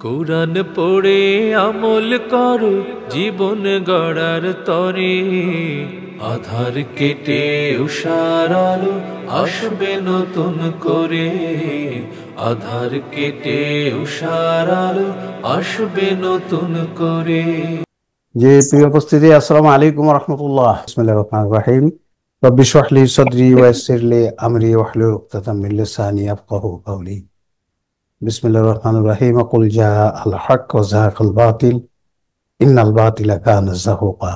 কুরআন পড়ে আমল করো জীবন গড়ার তরে, আধার কেটে উষার আলো আসবে নতুন করে, আধার কেটে উষার আলো আসবে নতুন করে। যে প্রিয় উপস্থিতি, আসসালামু আলাইকুম রহমতুল্লাহ। বিসমিল্লাহির রহমানির রহিম। রব্বি ইশরাহ লি সাদরি ওয়া ইয়াসসির লি আমরি ওয়াহলুল উকতাতাম মিন লিসানি ইয়াফকাহু কাওলি। বিসমিল্লাহির রহমানির রহিম। কুল জা আল হক ওয়া যাহাকাল বাতিল ইন্নাল বাতিলা কানা যাহুকা।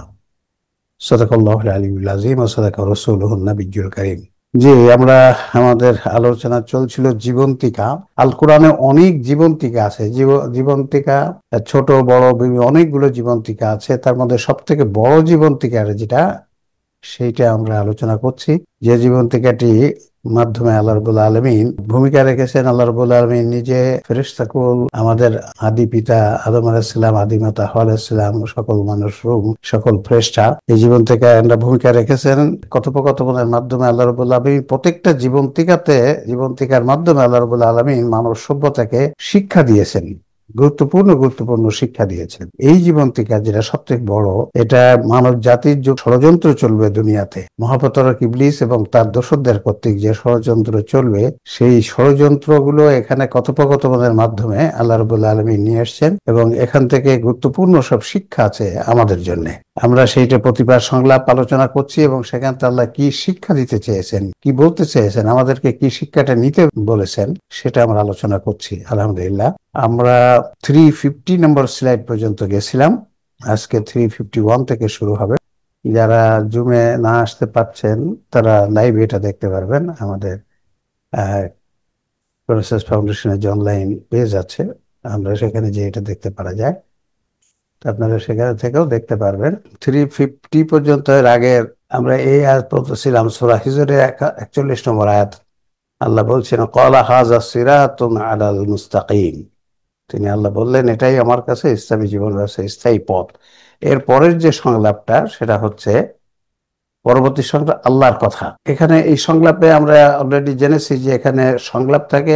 সাদাকাল্লাহুল আলিয়্যুল আযীম ওয়া সাদাকা রাসূলুহুন নাবিয়্যুল কারীম। জি, আমরা আমাদের আলোচনা চলছিল জীবন্তিকা। আল কোরআনে অনেক জীবন্তিকা আছে। জীবন্তিকা ছোট বড় অনেকগুলো জীবন্তিকা আছে। তার মধ্যে সব থেকে বড় জীবন্তিকা যেটা, সেইটা আমরা আলোচনা করছি। যে জীবন্তিকাটি মাধ্যমে আল্লাহ রাব্বুল আলামিন ভূমিকা রেখেছেন। আল্লাহ রাব্বুল আলামিন নিজে, ফেরেশতাকুল, আমাদের আদি পিতা আদম আলাইহিস সালাম, আদি মাতা হাওয়া আলাইহিস সালাম, সকল মানুষ, রূহ, সকল ফেরেশতা এই জীবন্তিকায় ভূমিকা রেখেছেন। কথোপকথনের মাধ্যমে আল্লাহ রাব্বুল আলামিন প্রত্যেকটা জীবন্তিকার মাধ্যমে আল্লাহ রাব্বুল আলামিন মানব সভ্যতাকে শিক্ষা দিয়েছেন, গুরুত্বপূর্ণ শিক্ষা দিয়েছেন। এই জীবন্তিকা যেটা সবথেকে বড়, এটা মানব জাতির যে ষড়যন্ত্র চলবে দুনিয়াতে, মহাপ্রতারক ইবলিস এবং তার দোসরদের কর্তৃক যে ষড়যন্ত্র চলবে, সেই ষড়যন্ত্রগুলো এখানে কথোপকথনের মাধ্যমে আল্লাহ রাব্বুল আলামিন নিয়ে আসছেন এবং এখান থেকে গুরুত্বপূর্ণ সব শিক্ষা আছে আমাদের জন্য। আমরা সেইটা প্রতিবার সংলাপ আলোচনা করছি এবং সেখান থেকে আল্লাহ কি শিক্ষা দিতে চেয়েছেন, কি বলতে চেয়েছেন, আমাদেরকে কি শিক্ষাটা নিতে বলেছেন, সেটা আমরা আলোচনা করছি। আলহামদুলিল্লাহ, আমরা 350 নম্বর স্লাইড পর্যন্ত গেছিলাম। আজকে 351 থেকে শুরু হবে। যারা জুমে না আসতে পারছেন তারা লাইভে এটা দেখতে পারবেন। আমাদের প্রসেস ফাউন্ডেশনের যে অনলাইন পেজ আছে, আমরা সেখানে যে এটা দেখতে পারা যায়, আপনারা সেখানে থেকেও দেখতে পারবেন। 350 পর্যন্ত এর আগের আমরা এই আয়াত পড়তেছিলাম, সূরা হিজরের 41 নম্বর আয়াত। আল্লাহ বলছেন, ক্বালা হাযা সিরাতুন আলাল মুস্তাকিম। তিনি আল্লাহ বললেন, এটাই আমার কাছে ইসলামী জীবন ব্যবস্থা, স্থায়ী পথ। এর পরের যে সংলাপটা, সেটা হচ্ছে পরবর্তী সংলাপ আল্লাহর কথা। এখানে এই সংলাপে আমরা অলরেডি জেনেছি যে এখানে সংলাপ থাকে,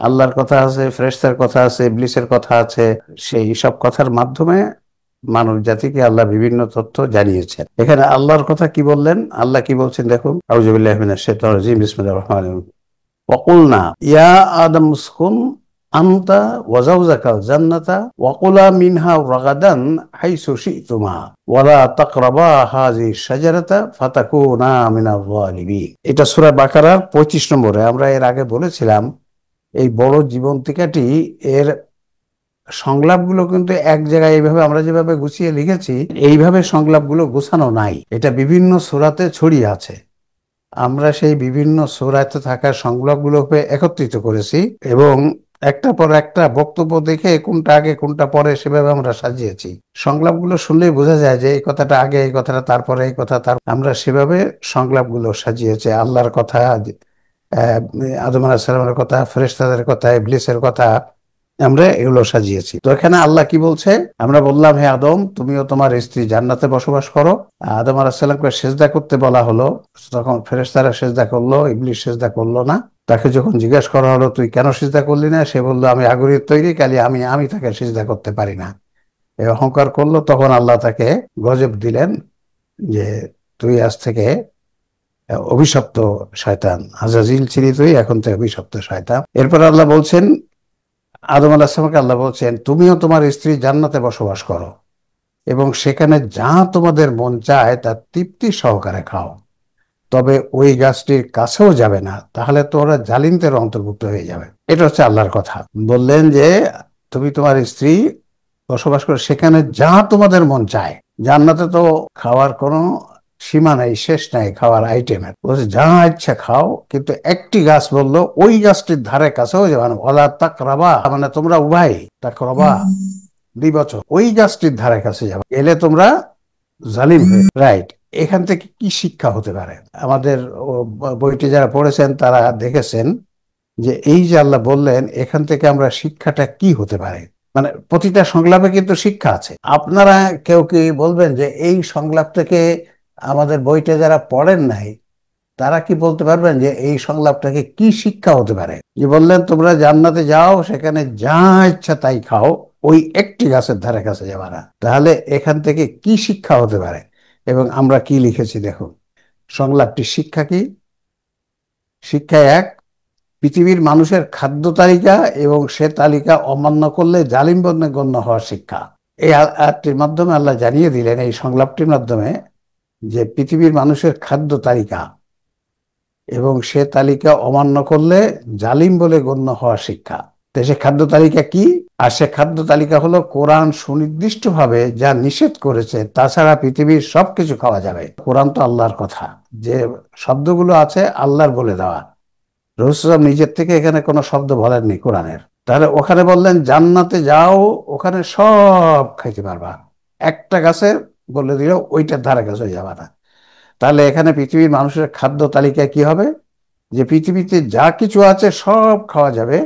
আল্লাহর কথা আছে, ফেরেশতার কথা আছে, ইবলিসের কথা আছে। সেই সব কথার মাধ্যমে মানব জাতিকে আল্লাহ বিভিন্ন তথ্য জানিয়েছেন। এখানে আল্লাহর কথা কি বললেন, আল্লাহ কি বলছেন দেখুন। আউযু বিল্লাহি মিনাশ শাইতানির রাজিম। বিসমিল্লাহির রহমানির রহিম। ওয়াকুলনা ইয়া আদম উসকুন আনতা ওয়া যাওজাকাল জান্নাতা ওয়া কুলা মিনহা রাগাদান হাইসু শি'তুমা ওয়া লা তাকরাবা হাযিহি শাজারাতা ফাতাকুনা মিনাজ জালিমিন। এটা সূরা বাকারার 25 নম্বরে। আমরা এর আগে বলেছিলাম এই বড় জীবন্তিকাটি, এর সংলাপগুলো কিন্তু এক জায়গায় এইভাবে আমরা যেভাবে গুছিয়ে লিখেছি, এইভাবে সংলাপগুলো গোছানো নাই। এটা বিভিন্ন সূরাতে ছড়িয়ে আছে। আমরা সেই বিভিন্ন সূরাতে থাকা সংলাপগুলোকে একত্রিত করেছি এবং একটা পর একটা বক্তব্য দেখে কোনটা আগে কোনটা পরে সেভাবে আমরা সাজিয়েছি। সংলাপগুলো শুনলেই বোঝা যায় যে এই কথাটা আগে, এই কথাটা তারপরে, এই কথা তার, আমরা সেভাবে সংলাপগুলো সাজিয়েছি। আল্লাহর কথা, আদম আলাইহিস সালামের কথা, ফেরেশতাদের কথা, ইবলিসের কথা, আমরা এগুলো সাজিয়েছি। তো এখানে আল্লাহ কি বলছে, আমরা বললাম, হে আদম, তুমিও তোমার স্ত্রী জান্নাতে বসবাস করো। আদম আলাইহিস সালামকে সিজদা করতে বলা হলো, তখন ফেরেশতারা সিজদা করলো, ইবলিস সিজদা করলো না। তাকে যখন জিজ্ঞাসা করা হলো, তুই কেন সিজদা করলি না, সে বললো, আমি আগুনের তৈরি, কালি আমি তাকে সিজদা করতে পারি না। এই অহংকার করলো। তখন আল্লাহ তাকে গজব দিলেন যে তুই আজ থেকে অভিশপ্ত শয়তান, আজাজিল ছিলি তুই, এখন থেকে অভিশপ্ত শয়তান। এরপর আল্লাহ বলছেন, আদম আলাইহিস সালামকে আল্লাহ বলছেন, তুমিও তোমার স্ত্রী জান্নাতে বসবাস করো এবং সেখানে যা তোমাদের মন চায় তা তৃপ্তি সহকারে খাও, তবে ওই গাছটির কাছেও যাবে না, তাহলে তোমরা জালিমদের অন্তর্ভুক্ত হয়ে যাবে। এটা হচ্ছে আল্লাহর কথা। বললেন যে তুমি তোমার স্ত্রী বসবাস করো, সেখানে যা তোমাদের মন চায়। জান্নাতে তো খাওয়ার কোনো সীমা নাই, শেষ নাই খাওয়ার আইটেমের। বলছে যা ইচ্ছা খাও, কিন্তু একটি গাছ বললো ওই গাছটির ধারে কাছেও যাবে না। ওয়ালা তাকরাবা, মানে তোমরা উভয়, তাকরাবা দ্বিবচন, ওই গাছটির ধারে কাছে যাবে, এলে তোমরা জালিম হয়ে। রাইট। এখান থেকে কি শিক্ষা হতে পারে? আমাদের বইটি যারা পড়েছেন তারা দেখেছেন যে এই যে আল্লাহ বললেন, এখান থেকে আমরা শিক্ষাটা কি হতে পারে। মানে প্রতিটা সংলাপে কিন্তু শিক্ষা আছে। আপনারা কেউ কি বলবেন যে এই সংলাপ থেকে, আমাদের বইটা যারা পড়েন নাই তারা কি বলতে পারবেন যে এই সংলাপটাকে কি শিক্ষা হতে পারে? যে বললেন তোমরা জান্নাতে যাও, সেখানে যা ইচ্ছা তাই খাও, ওই একটি গাছের ধারে কাছে যাবে না। তাহলে এখান থেকে কি শিক্ষা হতে পারে? এবং আমরা কি লিখেছি দেখুন, সংলাপটির শিক্ষা কি? শিক্ষা এক, পৃথিবীর মানুষের খাদ্য তালিকা এবং সে তালিকা অমান্য করলে জালিম বলে গণ্য হওয়ার শিক্ষা। এই আয়াতটির মাধ্যমে আল্লাহ জানিয়ে দিলেন, এই সংলাপটির মাধ্যমে, যে পৃথিবীর মানুষের খাদ্য তালিকা এবং সে তালিকা অমান্য করলে জালিম বলে গণ্য হওয়ার শিক্ষা। তো সে খাদ্য তালিকা কি? আর সে খাদ্য তালিকা হলো কোরআন সুনির্দিষ্টভাবে যা নিষেধ করেছে, তাছাড়া পৃথিবীর সবকিছু খাওয়া যাবে। কোরআন তো আল্লাহর কথা, যে শব্দগুলো আছে আল্লাহর বলে দেওয়া। রাসূল নিজের থেকে এখানে কোনো শব্দ বলেননি কোরআনের। তাহলে ওখানে বললেন জান্নাতে যাও, ওখানে সব খাইতে পারবা, একটা গাছে বলে দিল ওইটার ধারে কাছে যাবা না। তাহলে এখানে পৃথিবীর মানুষের খাদ্য তালিকা কি হবে? যে পৃথিবীতে যা কিছু আছে সব খাওয়া যাবে,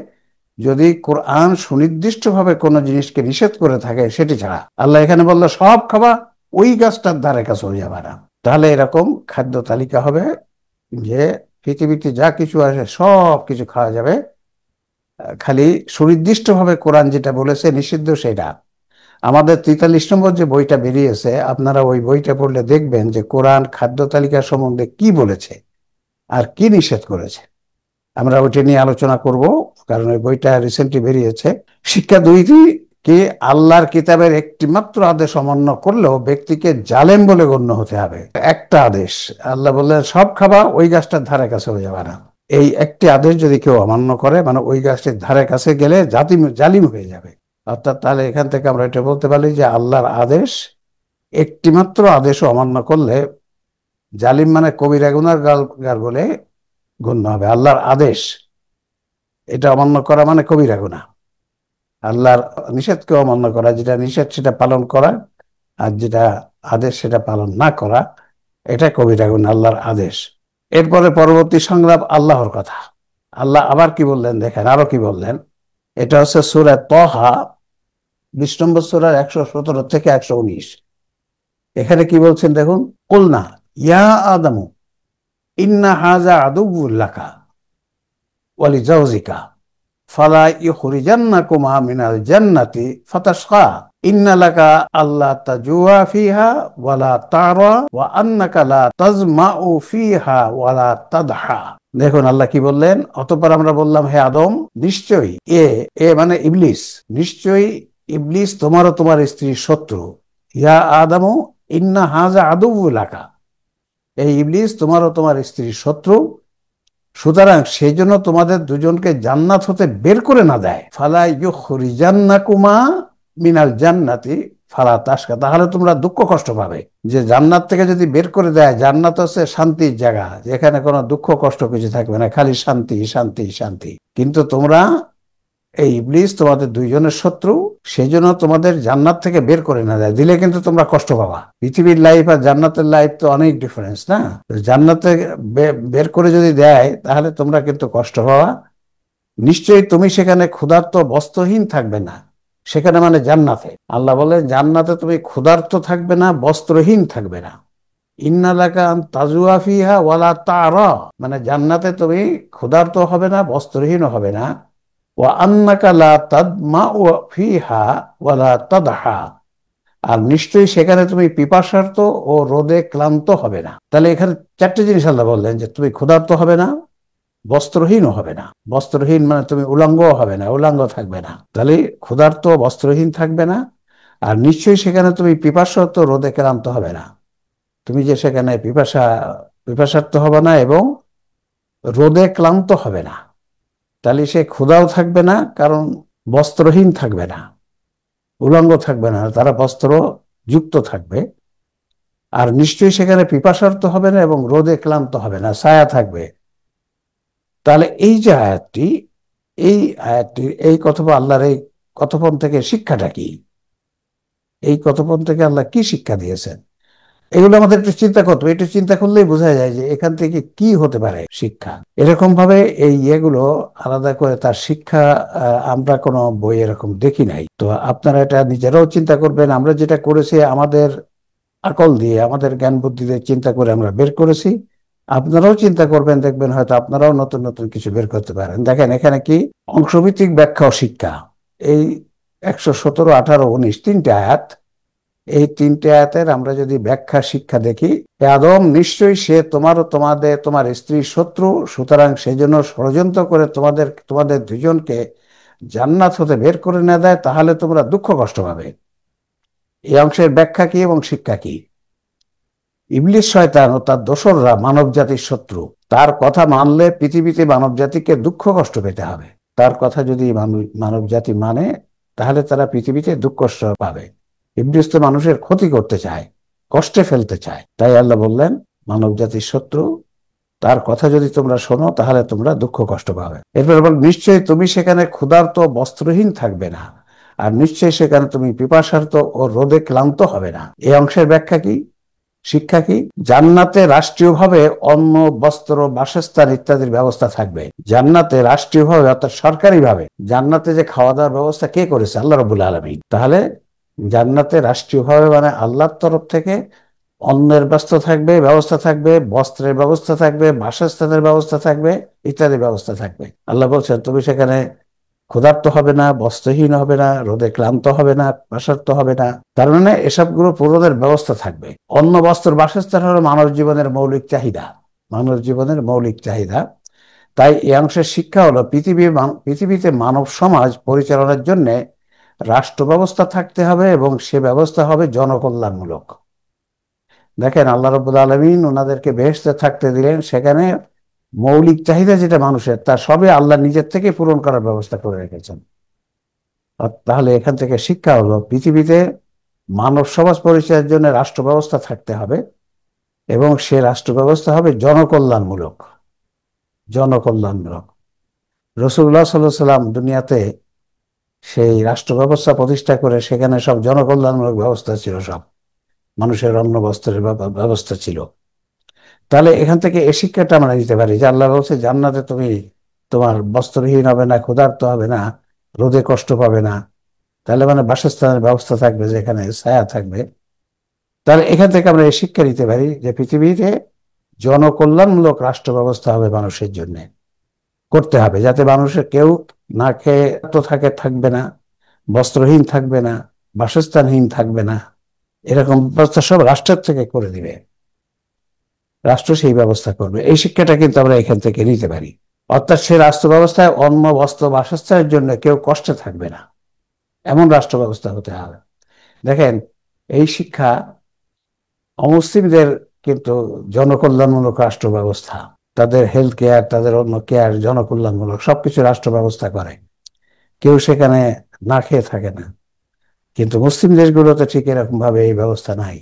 যদি কোরআন সুনির্দিষ্টভাবে কোনো জিনিসকে নিষেধ করে থাকে সেটি ছাড়া। আল্লাহ এখানে বললো সব খাবা, ওই গাছটার ধারে কাছে যাবা না। তাহলে এরকম খাদ্য তালিকা হবে যে পৃথিবীতে যা কিছু আছে সব কিছু খাওয়া যাবে, খালি সুনির্দিষ্টভাবে কোরআন যেটা বলেছে নিষিদ্ধ সেটা। আমাদের 43 নম্বর যে বইটা বেরিয়েছে, আপনারা ওই বইটা পড়লে দেখবেন যে কোরআন খাদ্য তালিকা সম্বন্ধে কি বলেছে আর কি নিষেধ করেছে। আমরা ওইটা নিয়ে আলোচনা করব, কারণ ওই বইটা রিসেন্টলি বেরিয়েছে। শিক্ষা দুইটি কি, আল্লাহর কিতাবের একটি মাত্র আদেশ অমান্য করলেও ব্যক্তিকে জালেম বলে গণ্য হতে হবে। একটা আদেশ, আল্লাহ বললেন সব খাবা, ওই গাছটার ধারে কাছে হয়ে যাবে না। এই একটি আদেশ যদি কেউ অমান্য করে, মানে ওই গাছটির ধারে কাছে গেলে জালিম হয়ে যাবে। অর্থাৎ তাহলে এখান থেকে আমরা এটা বলতে পারি যে আল্লাহর আদেশ, একটি মাত্র আদেশও অমান্য করলে জালিম মানে কবিরা গুনাহগার বলে গণ্য হবে। আল্লাহর আদেশ এটা অমান্য করা মানে কবিরা গুনাহ। আল্লাহর নিষেধকে অমান্য করা, যেটা নিষেধ সেটা পালন করা, আর যেটা আদেশ সেটা পালন না করা, এটা কবিরা গুনাহ, আল্লাহর আদেশ। এরপরে পরবর্তী সংলাপ আল্লাহর কথা। আল্লাহ আবার কি বললেন দেখেন, আরো কি বললেন। এটা হচ্ছে সূরা তহা 20 নম্বর সূরার 117 থেকে 119। এখানে কি বলছেন দেখুন, কুলনা ইয়া আদামু ইন্না হাযা আদুউল লাকা ওয়া লিজাওজিকা ফালা ইখরিজান্নাকুমা মিনাল জান্নাতি ফাতাশকা ইন্না লাকা আল্লা তাজুয়া ফিহা ওয়ালা তারা ওয়া আন্নাকা লা তাজমাউ ফিহা ওয়ালা তাদহা। দেখুন আল্লাহ কি বললেন। অতঃপর আমরা বললাম, হে আদম, নিশ্চয়ই এ মানে ইবলিস, নিশ্চয়ই ইবলিস তোমার ও তোমার স্ত্রীর শত্রু। ইয়া আদামু ইন্না হাযা আদুউল লাকা, এই ইবলিস তোমার ও তোমার স্ত্রীর শত্রু, সুতরাং সেই জন্য তোমাদের দুজনকে জান্নাত হতে বের করে না দেয়। ফালা ইউখরিজান্নাকুমা মিনাল জান্নাতি ফালা তাশকা, তাহলে তোমরা দুঃখ কষ্ট পাবে। যে জান্নাত থেকে যদি বের করে দেয়, জান্নাত হচ্ছে শান্তির জায়গা, যেখানে কোনো দুঃখ কষ্ট কিছু থাকবে না, খালি শান্তি শান্তি শান্তি। কিন্তু তোমরা, এই ইবলিস তোমাদের দুইজনের শত্রু, সেই জন্য তোমাদের জান্নাত থেকে বের করে না দেয়, দিলে কিন্তু তোমরা কষ্ট পাবা। পৃথিবীর লাইফ আর জান্নাতের লাইফ তো অনেক ডিফারেন্স না। জান্নাতে বের করে যদি দেয় তাহলে তোমরা কিন্তু কষ্ট পাবা। নিশ্চয়ই তুমি সেখানে ক্ষুধার্ত বস্ত্রহীন থাকবে না। সেখানে মানে জান্নাতে, আল্লাহ বলে জান্নাতে তুমি ক্ষুধার্ত থাকবে না, বস্ত্রহীন থাকবে না। ইন্নালাকা আন তাজুয়া ফিহা ওয়ালা তারা, মানে জান্নাতে তুমি ক্ষুধার্ত হবে না, বস্ত্রহীন হবে না। ওয়া আন্নাকা লা তাদমাউ ফিহা ওয়ালা তাদহা, আর নিশ্চয়ই সেখানে তুমি পিপাসার্ত ও রোদে ক্লান্ত হবে না। তাহলে এখানে চারটে জিনিস আল্লাহ বললেন, যে তুমি ক্ষুধার্ত হবে না, বস্ত্রহীনও হবে না। বস্ত্রহীন মানে তুমি উলঙ্গও হবে না, উলঙ্গ থাকবে না। তাহলে ক্ষুধার্ত বস্ত্রহীন থাকবে না, আর নিশ্চয়ই সেখানে তুমি পিপাসার্ত রোদে ক্লান্ত হবে না। তুমি যে সেখানে পিপাসার্ত হবে না এবং রোদে ক্লান্ত হবে না, তাহলে সে ক্ষুধাও থাকবে না, কারণ বস্ত্রহীন থাকবে না, উলঙ্গ থাকবে না, তারা বস্ত্র যুক্ত থাকবে। আর নিশ্চয়ই সেখানে পিপাসার্ত হবে না এবং রোদে ক্লান্ত হবে না, ছায়া থাকবে। তাহলে এই যে আয়াতটি, এই আল্লাহর এই কথোপন থেকে শিক্ষাটা কি? এই কথোপন থেকে আল্লাহ কি শিক্ষা দিয়েছেন? এগুলো আমাদের একটু চিন্তা করতে হবে। একটু চিন্তা করলেই বোঝা যায় যে এখান থেকে কি হতে পারে শিক্ষা। এরকম ভাবে এই ইয়েগুলো আলাদা করে তার শিক্ষা আমরা কোনো বই এরকম দেখি নাই। তো আপনারা এটা নিজেরাও চিন্তা করবেন। আমরা যেটা করেছি আমাদের আকল দিয়ে, আমাদের জ্ঞান বুদ্ধি দিয়ে চিন্তা করে আমরা বের করেছি। আপনারাও চিন্তা করবেন, দেখবেন হয়তো আপনারাও নতুন নতুন কিছু বের করতে পারেন। দেখেন এখানে কি অংশভিত্তিক ব্যাখ্যা ও শিক্ষা, এই 117, 18, 19 তিনটে আয়াত, এই তিনটে আয়াতের আমরা যদি ব্যাখ্যা শিক্ষা দেখি, হে আদম নিশ্চয়ই সে তোমার ও তোমার স্ত্রীর শত্রু, সুতরাং সেই জন্য ষড়যন্ত্র করে তোমাদের দুজনকে জান্নাত হতে বের করে না দেয়, তাহলে তোমরা দুঃখ কষ্ট পাবে। এই অংশের ব্যাখ্যা কি এবং শিক্ষা কি? ইবলিস শয়তান ও তার দোসররা মানব জাতির শত্রু। তার কথা মানলে পৃথিবীতে মানব জাতিকে দুঃখ কষ্ট পেতে হবে। তার কথা যদি মানব জাতি মানে, তাহলে তারা পৃথিবীতে দুঃখ কষ্ট পাবে। ইবলিস তো মানুষের ক্ষতি করতে চায়, কষ্টে ফেলতে চায়। তাই আল্লাহ বললেন মানব জাতির শত্রু, তার কথা যদি তোমরা শোনো তাহলে তোমরা দুঃখ কষ্ট পাবে। এরপর বল, নিশ্চয়ই তুমি সেখানে ক্ষুধার্ত বস্ত্রহীন থাকবে না, আর নিশ্চয়ই সেখানে তুমি পিপাসার্ত ও রোদে ক্লান্ত হবে না। এই অংশের ব্যাখ্যা কি, শিক্ষা কি? জান্নাতে রাষ্ট্রীয়ভাবে অন্ন, বস্ত্র, বাসস্থান ইত্যাদির ব্যবস্থা থাকবে। জান্নাতে রাষ্ট্রীয়ভাবে অর্থাৎ সরকারিভাবে জান্নাতে যে খাওয়া দাওয়ার ব্যবস্থা কে করেছে? আল্লাহ রাব্বুল আলামিন। তাহলে জান্নাতে রাষ্ট্রীয়ভাবে মানে আল্লাহর তরফ থেকে অন্নের ব্যবস্থা থাকবে, বস্ত্রের ব্যবস্থা থাকবে, বাসস্থানের ব্যবস্থা থাকবে, ইত্যাদি ব্যবস্থা থাকবে। আল্লাহ বলছেন তুমি সেখানে ক্ষুধার্ত হবে না, বস্ত্রহীন হবে না, রোদে ক্লান্ত হবে না, পাশার্ত হবে না। তার মানে এসবগুলো পূরণের ব্যবস্থা থাকবে। অন্ন, বস্ত্র, বাসস্থান হলো মানব জীবনের মৌলিক চাহিদা, মানব জীবনের মৌলিক চাহিদা। তাই এই অংশের শিক্ষা হলো পৃথিবীতে মানব সমাজ পরিচালনার জন্য রাষ্ট্র ব্যবস্থা থাকতে হবে এবং সে ব্যবস্থা হবে জনকল্যাণমূলক। দেখেন আল্লাহ রাব্বুল আলামিন ওনাদেরকে বেহেশতে থাকতে দিলেন, সেখানে মৌলিক চাহিদা যেটা মানুষের, তা সবই আল্লাহ নিজের থেকে পূরণ করার ব্যবস্থা করে রেখেছেন। তাহলে এখান থেকে শিক্ষা হলো পৃথিবীতে মানব সমাজ পরিচয়ের জন্য রাষ্ট্র ব্যবস্থা থাকতে হবে এবং সে রাষ্ট্র ব্যবস্থা হবে জনকল্যাণমূলক। জনকল্যাণমূলক। রাসূলুল্লাহ সাল্লাল্লাহু আলাইহি সাল্লাম দুনিয়াতে সেই রাষ্ট্র ব্যবস্থা প্রতিষ্ঠা করে সেখানে সব জনকল্যাণমূলক ব্যবস্থা ছিল, সব মানুষের অন্ন বস্ত্রের ব্যবস্থা ছিল। তাহলে এখান থেকে এই শিক্ষাটা আমরা নিতে পারি যে আল্লাহ বলছে জান্নাতে তুমি তোমার বস্ত্রহীন হবে না, ক্ষুধার্ত হবে না, রোদে কষ্ট পাবে না। তাহলে মানে বাসস্থানের ব্যবস্থা থাকবে, যেখানে ছায়া থাকবে। তাহলে এখান থেকে আমরা এই শিক্ষা নিতে পারি যে পৃথিবীতে জনকল্যাণমূলক রাষ্ট্র ব্যবস্থা হবে মানুষের জন্য, করতে হবে, যাতে মানুষের কেউ না খেয়ে তো থাকবে না, বস্ত্রহীন থাকবে না, বাসস্থানহীন থাকবে না। এরকম ব্যবস্থা সব রাষ্ট্রের থেকে করে দিবে, রাষ্ট্র সেই ব্যবস্থা করবে। এই শিক্ষাটা কিন্তু আমরা এখান থেকে নিতে পারি। অর্থাৎ সে রাষ্ট্র ব্যবস্থায় অন্ন, বস্ত্র, বাসস্থানের জন্য কেউ কষ্টে থাকবে না, এমন রাষ্ট্র ব্যবস্থা হতে হবে। দেখেন এই শিক্ষা অমুসলিমদের কিন্তু জনকল্যাণমূলক রাষ্ট্র ব্যবস্থা, তাদের হেলথ কেয়ার, তাদের অন্য কেয়ার জনকল্যাণমূলক সবকিছু রাষ্ট্র ব্যবস্থা করে, কেউ সেখানে না খেয়ে থাকে না। কিন্তু মুসলিম দেশগুলোতে ঠিক এরকম ভাবে এই ব্যবস্থা নাই,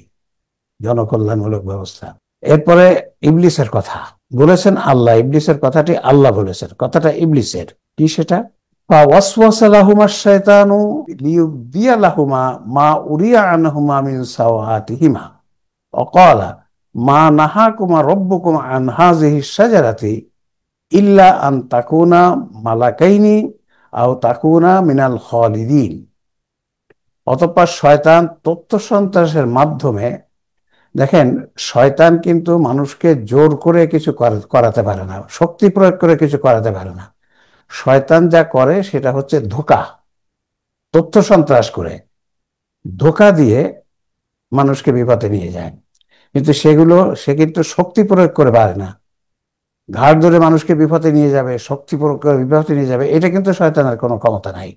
জনকল্যাণমূলক ব্যবস্থা। এরপরে ইবলিসের কথা বলেছেন আল্লাহ, ইবলিসের কথাটি আল্লাহ বলেছেন, কথাটা ইবলিসের। কি সেটা? ফাওয়াসওয়াসা লাহুমা শাইতানু লিইউবদিয়া লাহুমা মা উরিয়া আনহুমা মিন সাওআতিহিমা ওয়াকালা মা নাহাকুমা রাব্বুকুমা আন হাযিহি শাজারাতি ইল্লা আন তাকুনা মালাকাইনি আও তাকুনা মিনাল খালিদিন। অতঃপর শয়তান তথ্য সন্ত্রাসের মাধ্যমে, দেখেন শয়তান কিন্তু মানুষকে জোর করে কিছু করাতে পারে না, শক্তি প্রয়োগ করে কিছু করাতে পারে না। শয়তান যা করে সেটা হচ্ছে ধোঁকা, তথ্য সন্ত্রাস করে, ধোঁকা দিয়ে মানুষকে বিপদে নিয়ে যায়। কিন্তু সে কিন্তু শক্তি প্রয়োগ করে পারে না, ঘাড় ধরে মানুষকে বিপদে নিয়ে যাবে, শক্তি প্রয়োগ করে বিপদে নিয়ে যাবে, এটা কিন্তু শয়তানের কোনো ক্ষমতা নাই।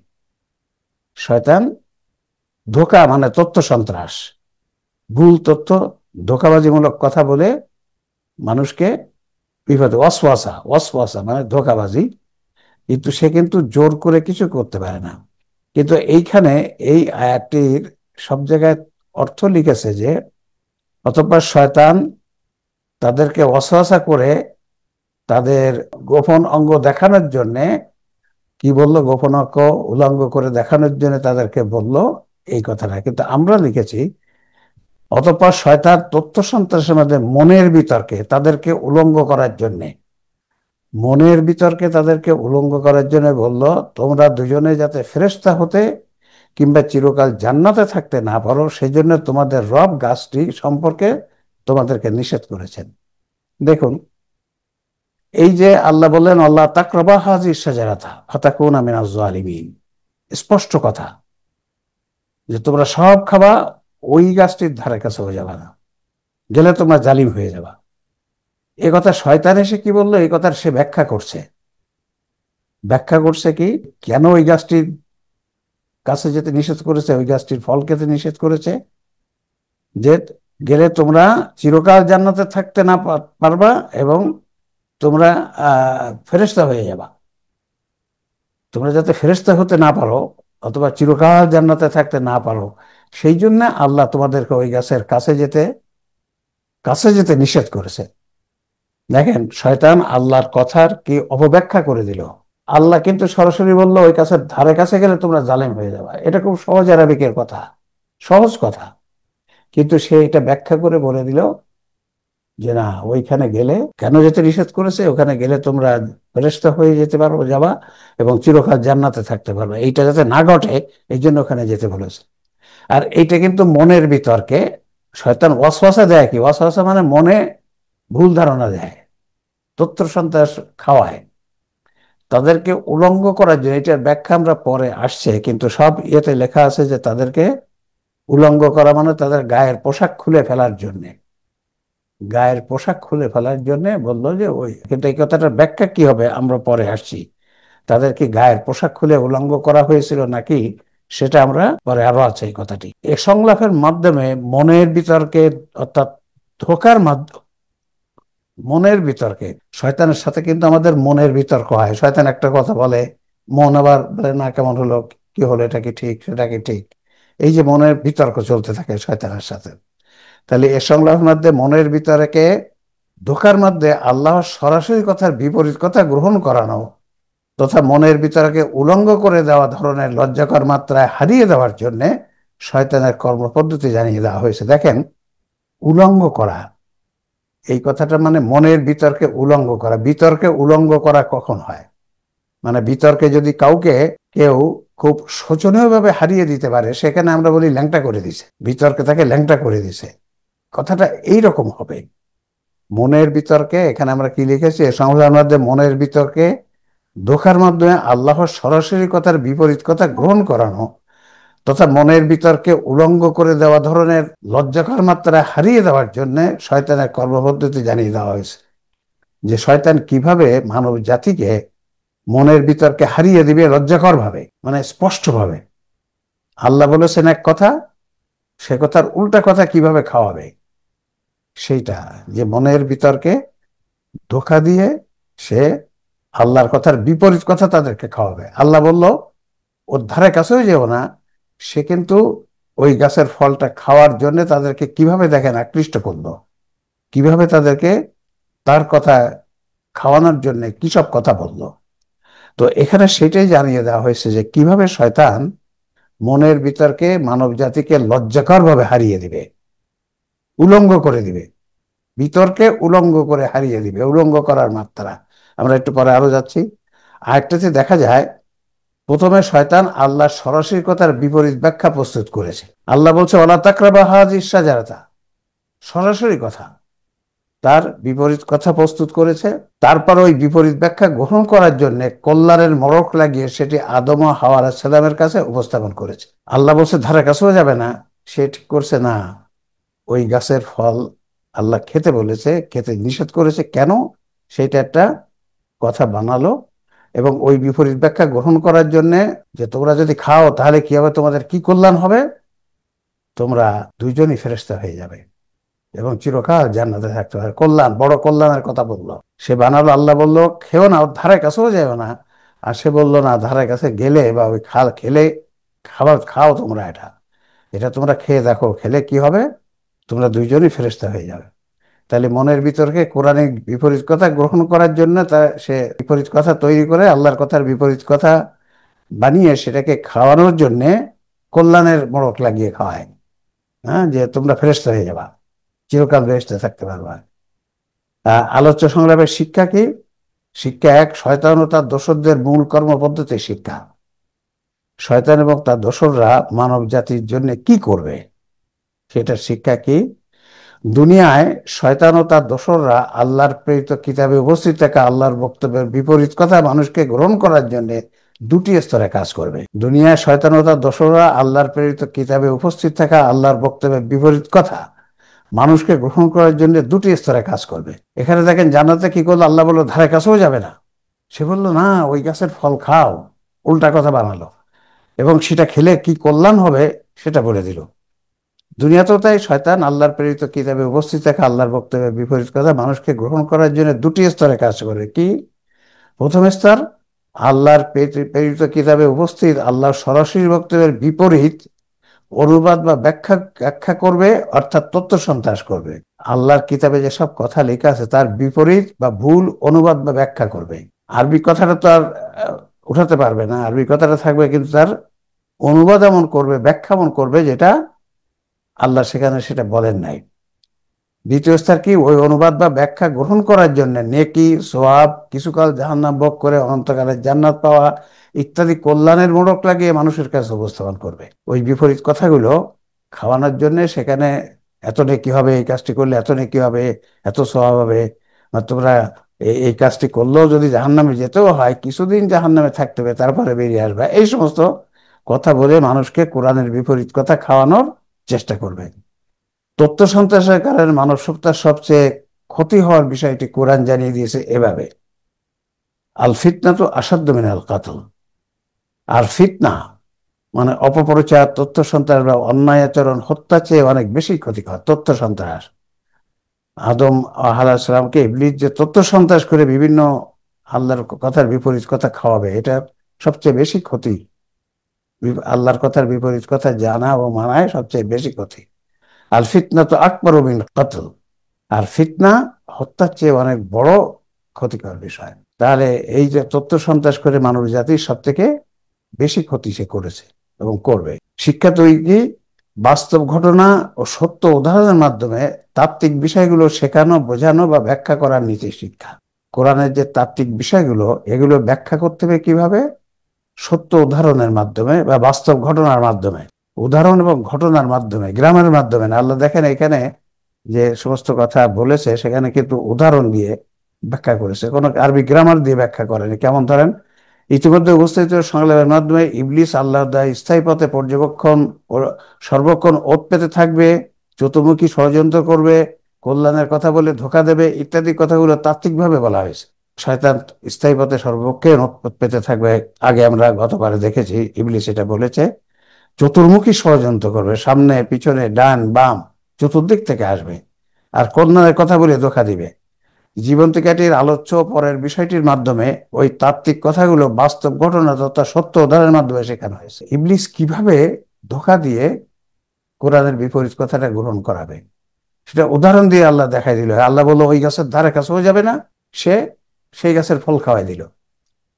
শয়তান ধোঁকা মানে তথ্য সন্ত্রাস, ভুল তথ্য, ধোঁকাবাজিমূলক কথা বলে মানুষকে বিপদে, ওয়াসওয়াসা মানে ধোঁকাবাজি, কিন্তু সে কিন্তু জোর করে কিছু করতে পারে না। কিন্তু এইখানে এই আয়াতটির সব জায়গায় অর্থ লিখেছে যে অতঃপর শয়তান তাদেরকে ওয়াসওয়াসা করে তাদের গোপন অঙ্গ দেখানোর জন্য কি বললো, গোপন অঙ্গ উলঙ্গ করে দেখানোর জন্য তাদেরকে বলল এই কথাটা। কিন্তু আমরা লিখেছি অতঃপর শয়তান তথ্য সন্ত্রাসের মধ্যে মনের বিতর্কে তাদেরকে উলঙ্গ করার জন্যে, মনের বিতর্কে তাদেরকে উলঙ্গ করার জন্য বলল তোমরা দুজনে যাতে ফেরেশতা হতে কিংবা চিরকাল জান্নাতে থাকতে না পারো, সেই জন্য তোমাদের রব গাছটি সম্পর্কে তোমাদেরকে নিষেধ করেছেন। দেখুন এই যে আল্লাহ বললেন আল্লাহ তাকরাবা হাযিহিশ শাজারাতা ফাতাকুনা মিনাজ জালিমিন, স্পষ্ট কথা যে তোমরা সব খাবা, ওই গাছটির ধারে কাছেও যাবা না, গেলে তোমরা জালিম হয়ে যাবা। এ কথা শয়তান এসে কি বললো, এই কথার সে ব্যাখ্যা করছে। ব্যাখ্যা করছে কি, কেন ওই গাছটির কাছে যেতে নিষেধ করেছে, ওই গাছটির ফল খেতে নিষেধ করেছে, যে গেলে তোমরা চিরকাল জান্নাতে থাকতে না পারবা এবং তোমরা ফেরেশতা হয়ে যাবা। তোমরা যাতে ফেরেশতা হতে না পারো অথবা চিরকাল জান্নাতে থাকতে না পারো, সেই জন্য আল্লাহ তোমাদেরকে ওই গাছের কাছে যেতে নিষেধ করেছে। দেখেন, শয়তান আল্লাহর কথার কি অপব্যাখ্যা করে দিল। আল্লাহ কিন্তু সরাসরি বললো ওই গাছের ধারে কাছে গেলে তোমরা জালেম হয়ে যাবে। এটা খুব সহজ আরবিকের কথা, সহজ কথা, কিন্তু সে এটা ব্যাখ্যা করে বলে দিল যে না, ওইখানে গেলে কেন যেতে নিষেধ করেছে, ওখানে গেলে তোমরা ফেরেশতা হয়ে যেতে পারো, যাবা এবং চিরকাল জান্নাতে থাকতে পারবে। এইটা যাতে না ঘটে এই জন্য ওখানে যেতে বলেছে। আর এইটা কিন্তু মনের বিতর্কে শয়তান ওয়াসওয়াসা দেয়। কি ওয়াসওয়াসা মানে? মনে ভুল ধারণা দেয়, তথ্য সন্ত্রাস খাওয়ায়, তাদেরকে উলঙ্গ করার জন্য। এটার ব্যাখ্যা আমরা পরে আসছে, কিন্তু সব ইয়েতে লেখা আছে যে তাদেরকে উলঙ্গ করা মানে তাদের গায়ের পোশাক খুলে ফেলার জন্যে, গায়ের পোশাক খুলে ফেলার জন্য বললো যে ওই। কিন্তু এই কথাটার ব্যাখ্যা কি হবে আমরা পরে আসছি। তাদের কি গায়ের পোশাক খুলে উলঙ্গ করা হয়েছিল নাকি, সেটা আমরা পরে আরো আছে এই কথাটি। এই সংলাপের মাধ্যমে মনের বিতর্কে, অর্থাৎ ধোকার মাধ্যমে, মনের বিতর্কে, শয়তানের সাথে কিন্তু আমাদের মনের বিতর্ক হয়। শয়তান একটা কথা বলে, মন আবার বলে না, কেমন হলো, কি হলো, এটা কি ঠিক, সেটা কি ঠিক। এই যে মনের বিতর্ক চলতে থাকে শয়তানের সাথে। তাহলে এ সংলাপের মধ্যে মনের বিতর্কে ধোকার মধ্যে আল্লাহর সরাসরি কথার বিপরীত কথা গ্রহণ করানো তথা মনের বিতর্কে উলঙ্গ করে দেওয়া ধরনের লজ্জাকর মাত্রায় হারিয়ে দেওয়ার জন্য শয়তানের কর্মপদ্ধতি জানিয়ে দেওয়া হয়েছে। দেখেন, উলঙ্গ করা, এই কথাটা মানে মনের বিতর্কে উলঙ্গ করা। বিতর্কে উলঙ্গ করা কখন হয়? মানে বিতর্কে যদি কাউকে কেউ খুব শোচনীয়ভাবে হারিয়ে দিতে পারে, সেখানে আমরা বলি ল্যাংটা করে দিছে, বিতর্কে তাকে ল্যাংটা করে দিছে। কথাটা এইরকম হবে মনের বিতর্কে। এখানে আমরা কি লিখেছি, সংবিধান মধ্যে মনের বিতর্কে ধোঁকার মাধ্যমে আল্লাহর সরাসরি কথার বিপরীত কথা গ্রহণ করানো তথা মনের বিতর্কে উলঙ্গ করে দেওয়া ধরনের লজ্জাকর মাত্রায় হারিয়ে দেওয়ার জন্য শয়তানের কর্মপদ্ধতি জানিয়ে দেওয়া হয়েছে। যে শয়তান কিভাবে মানব জাতিকে মনের বিতর্কে হারিয়ে দিবে লজ্জাকর ভাবে, মানে স্পষ্ট ভাবে। আল্লাহ বলেছেন এক কথা, সে কথার উল্টা কথা কিভাবে খাওয়াবে, সেইটা যে মনের বিতর্কে ধোঁকা দিয়ে সে আল্লাহর কথার বিপরীত কথা তাদেরকে খাওয়াবে। আল্লাহ বলল ওর ধারে কাছেও যেও না, সে কিন্তু ওই গাছের ফলটা খাওয়ার জন্য তাদেরকে কিভাবে দেখেন আকৃষ্ট করলো, কিভাবে তাদেরকে তার কথা খাওয়ানোর জন্য কি সব কথা বলল। তো এখানে সেটাই জানিয়ে দেওয়া হয়েছে যে কিভাবে শয়তান মনের বিতর্কে মানব জাতিকে লজ্জাকর ভাবে হারিয়ে দিবে, উলঙ্গ করে দিবে, বিতর্কে উলঙ্গ করে হারিয়ে দিবে। উলঙ্গ করার মাত্রা আমরা একটু পরে আরো যাচ্ছি। আরেকটাতে দেখা যায়, প্রথমে শয়তান আল্লাহর সরাসরি কথার বিপরীত ব্যাখ্যা প্রস্তুত করেছে। আল্লাহ বলছে ওয়ালা তাকরাবা হাযিহিশ শাজারাতা, সরাসরি কথা, তার বিপরীত কথা প্রস্তুত করেছে। তারপর ওই বিপরীত ব্যাখ্যা গ্রহণ করার জন্য কল্যাণের মড়ক লাগিয়ে সেটি আদম ও হাওয়া আলাইহিস সালামের কাছে উপস্থাপন করেছে। আল্লাহ বলছে ধারে কাছেও যাবে না, সে ঠিক করছে না, ওই গাছের ফল আল্লাহ খেতে বলেছে, খেতে নিষেধ করেছে কেন, সেটা একটা কথা বানালো এবং ওই বিপরীত ব্যাখ্যা গ্রহণ করার জন্য যে তোমরা যদি খাও তাহলে কি হবে, তোমাদের কি কল্যাণ হবে, তোমরা দুইজনই ফেরেশতা হয়ে যাবে এবং চিরকাল জান্নাতে থাকতে পারে। কল্যাণ, বড় কল্যাণের কথা বললো সে বানালো। আল্লাহ বললো খেও না, ওর ধারে কাছেও যাও না। আর সে বললো না, ধারে কাছে গেলে বা ওই খেলে খাবার খাও তোমরা, এটা এটা তোমরা খেয়ে দেখো, খেলে কি হবে, তোমরা দুইজনই ফেরেশতা হয়ে যাবে। তাহলে মনের বিতর্কে কোরআনিক বিপরীত কথা গ্রহণ করার জন্য সে বিপরীত কথা তৈরি করে আল্লাহর কথার বিপরীত কথা বানিয়ে সেটাকে খাওয়ানোর জন্য কল্যাণের মোড়ক লাগিয়ে খাওয়ায়। হ্যাঁ, যে তোমরা ফেরেশতা হয়ে যাবা, চিরকাল বেহেশতে থাকতে পারবা। আলোচ্য সংলাপের শিক্ষা কি? শিক্ষা এক, শয়তান ও তার দোসরদের মূল কর্মপদ্ধতি শিক্ষা। শয়তান এবং তার দোসররা মানব জাতির জন্য কি করবে সেটার শিক্ষা কি? দুনিয়ায় শয়তান ও তার দোসররা আল্লাহর প্রেরিত কিতাবে উপস্থিত থাকা আল্লাহর বক্তব্যের বিপরীত কথা মানুষকে গ্রহণ করার জন্য দুটি স্তরে কাজ করবে। দুনিয়ায় শয়তান ও তার দোসররা আল্লাহর প্রেরিত কিতাবে উপস্থিত থাকা আল্লাহর বক্তব্যের বিপরীত কথা মানুষকে গ্রহণ করার জন্য দুটি স্তরে কাজ করবে। এখানে দেখেন জান্নাতে কি করলো, আল্লাহ বললো ধারে কাছেও যাবে না। সে বলল না, ওই গাছের ফল খাও, উল্টা কথা বানালো এবং সেটা খেলে কি কল্যাণ হবে সেটা বলে দিল। দুনিয়াতেও তাই শয়তান আল্লাহর প্রেরিত কিতাবে উপস্থিত থাকা আল্লাহর বক্তব্যের বিপরীত কথা মানুষকে গ্রহণ করার জন্য দুটি স্তরে কাজ করে। কি? প্রথম স্তর, আল্লাহর প্রেরিত কিতাবে উপস্থিত আল্লাহর সরাসরি বক্তব্যের বিপরীত অনুবাদ বা ব্যাখ্যা ব্যাখ্যা করবে, অর্থাৎ তথ্য সন্ত্রাস করবে। আল্লাহর কিতাবে যেসব কথা লেখা আছে তার বিপরীত বা ভুল অনুবাদ বা ব্যাখ্যা করবে। আরবি কথাটা তো আর উঠাতে পারবে না, আরবি কথাটা থাকবে, কিন্তু তার অনুবাদ এমন করবে, ব্যাখ্যা এমন করবে যেটা আল্লাহ সেখানে সেটা বলেন নাই। দ্বিতীয় স্তর কি? ওই অনুবাদ বা ব্যাখ্যা গ্রহণ করার জন্য নেকি, সোয়াব, কিছুকাল জাহান্নাম ভোগ করে অনন্তকালের জান্নাত পাওয়া ইত্যাদি কল্যাণের মোড়ক লাগিয়ে মানুষের কাছে উপস্থাপন করবে। ওই বিপরীত কথাগুলো খাওয়ানোর জন্য সেখানে এত নেকি হবে, এই কাজটি করলে এত নেকি হবে, এত সোয়াব হবে, তোমরা এই কাজটি করলেও যদি জাহান্নামে যেতেও হয় কিছুদিন জাহান্নামে থাকতে হবে, তারপরে বেরিয়ে আসবে, এই সমস্ত কথা বলে মানুষকে কোরআনের বিপরীত কথা খাওয়ানোর চেষ্টা করবে। তথ্য সন্ত্রাসের কারণে মানব সত্তার সবচেয়ে ক্ষতি হওয়ার বিষয়টি কোরআন জানিয়ে দিয়েছে এভাবে, আল ফিতনা তো আসাধ্য মিনাল কাতল। আর ফিতনা মানে অপপ্রচার, তথ্য সন্ত্রাস বা অন্যায় আচরণ হত্যা চেয়ে অনেক বেশি ক্ষতিকর। তথ্য সন্ত্রাস, আদম আলাইহিস সালামকে ইবলিস যে তথ্য সন্ত্রাস করে বিভিন্ন আল্লাহর কথার বিপরীত কথা খাওয়াবে, এটা সবচেয়ে বেশি ক্ষতি। আল্লাহর কথার বিপরীত কথা জানা ও মানায় সবচেয়ে বেশি ক্ষতি। আল ফিতনা তো আকবর মিন কতল, আর ফিতনা হত্যার চেয়ে অনেক বড় ক্ষতিকর বিষয়। তাহলে এই যে তথ্য সন্ত্রাস করে মানব জাতির সব থেকে বেশি ক্ষতি সে করেছে এবং করবে। শিক্ষা তৈরি বাস্তব ঘটনা ও সত্য উদাহরণের মাধ্যমে তাত্ত্বিক বিষয়গুলো শেখানো, বোঝানো বা ব্যাখ্যা করার নীতি শিক্ষা। কোরআনের যে তাত্ত্বিক বিষয়গুলো, এগুলো ব্যাখ্যা করতে হবে কিভাবে? সত্য উদাহরণের মাধ্যমে বা বাস্তব ঘটনার মাধ্যমে। উদাহরণ এবং ঘটনার মাধ্যমে, গ্রামের মাধ্যমে না। আল্লাহ দেখেন এখানে যে সমস্ত কথা বলেছে সেখানে কিন্তু উদাহরণ দিয়ে ব্যাখ্যা করেছে, কোনো আরবি গ্রামার দিয়ে ব্যাখ্যা করেনি। কেমন? ধরেন, ইতিমধ্যে উপস্থিত সংলাপের মাধ্যমে ইবলিস আল্লাহর দ্বারা স্থায়ী পথে পর্যবেক্ষণ ও সর্বক্ষণ ওত পেতে থাকবে, চতুর্মুখী ষড়যন্ত্র করবে, কল্যাণের কথা বলে ধোঁকা দেবে ইত্যাদি কথাগুলো তাত্ত্বিকভাবে বলা হয়েছে। শয়তান স্থায়ী পথে সর্বক্ষণ ওত পেতে থাকবে, আগে আমরা গতবারে দেখেছি ইবলিস এটা বলেছে। চতুর্মুখী ষড়যন্ত্র করবে, সামনে পিছনে ডান বাম চতুর্দিক থেকে আসবে, আর কল্যাণের কথা বলে ধোঁকা দিবে। জীবন্তিকাটির আলোচ্য পরের বিষয়টির মাধ্যমে ওই তাত্ত্বিক কথাগুলো বাস্তব ঘটনা তথা সত্য উদাহরণের মাধ্যমে শেখানো হয়েছে। ইবলিস কিভাবে ধোঁকা দিয়ে কোরআনের বিপরীত কথাটা গ্রহণ করাবে সেটা উদাহরণ দিয়ে আল্লাহ দেখাই দিল। আল্লাহ বললো ওই গাছের ধারে কাছেও যাবে না, সে সেই গাছের ফল খাওয়াই দিল।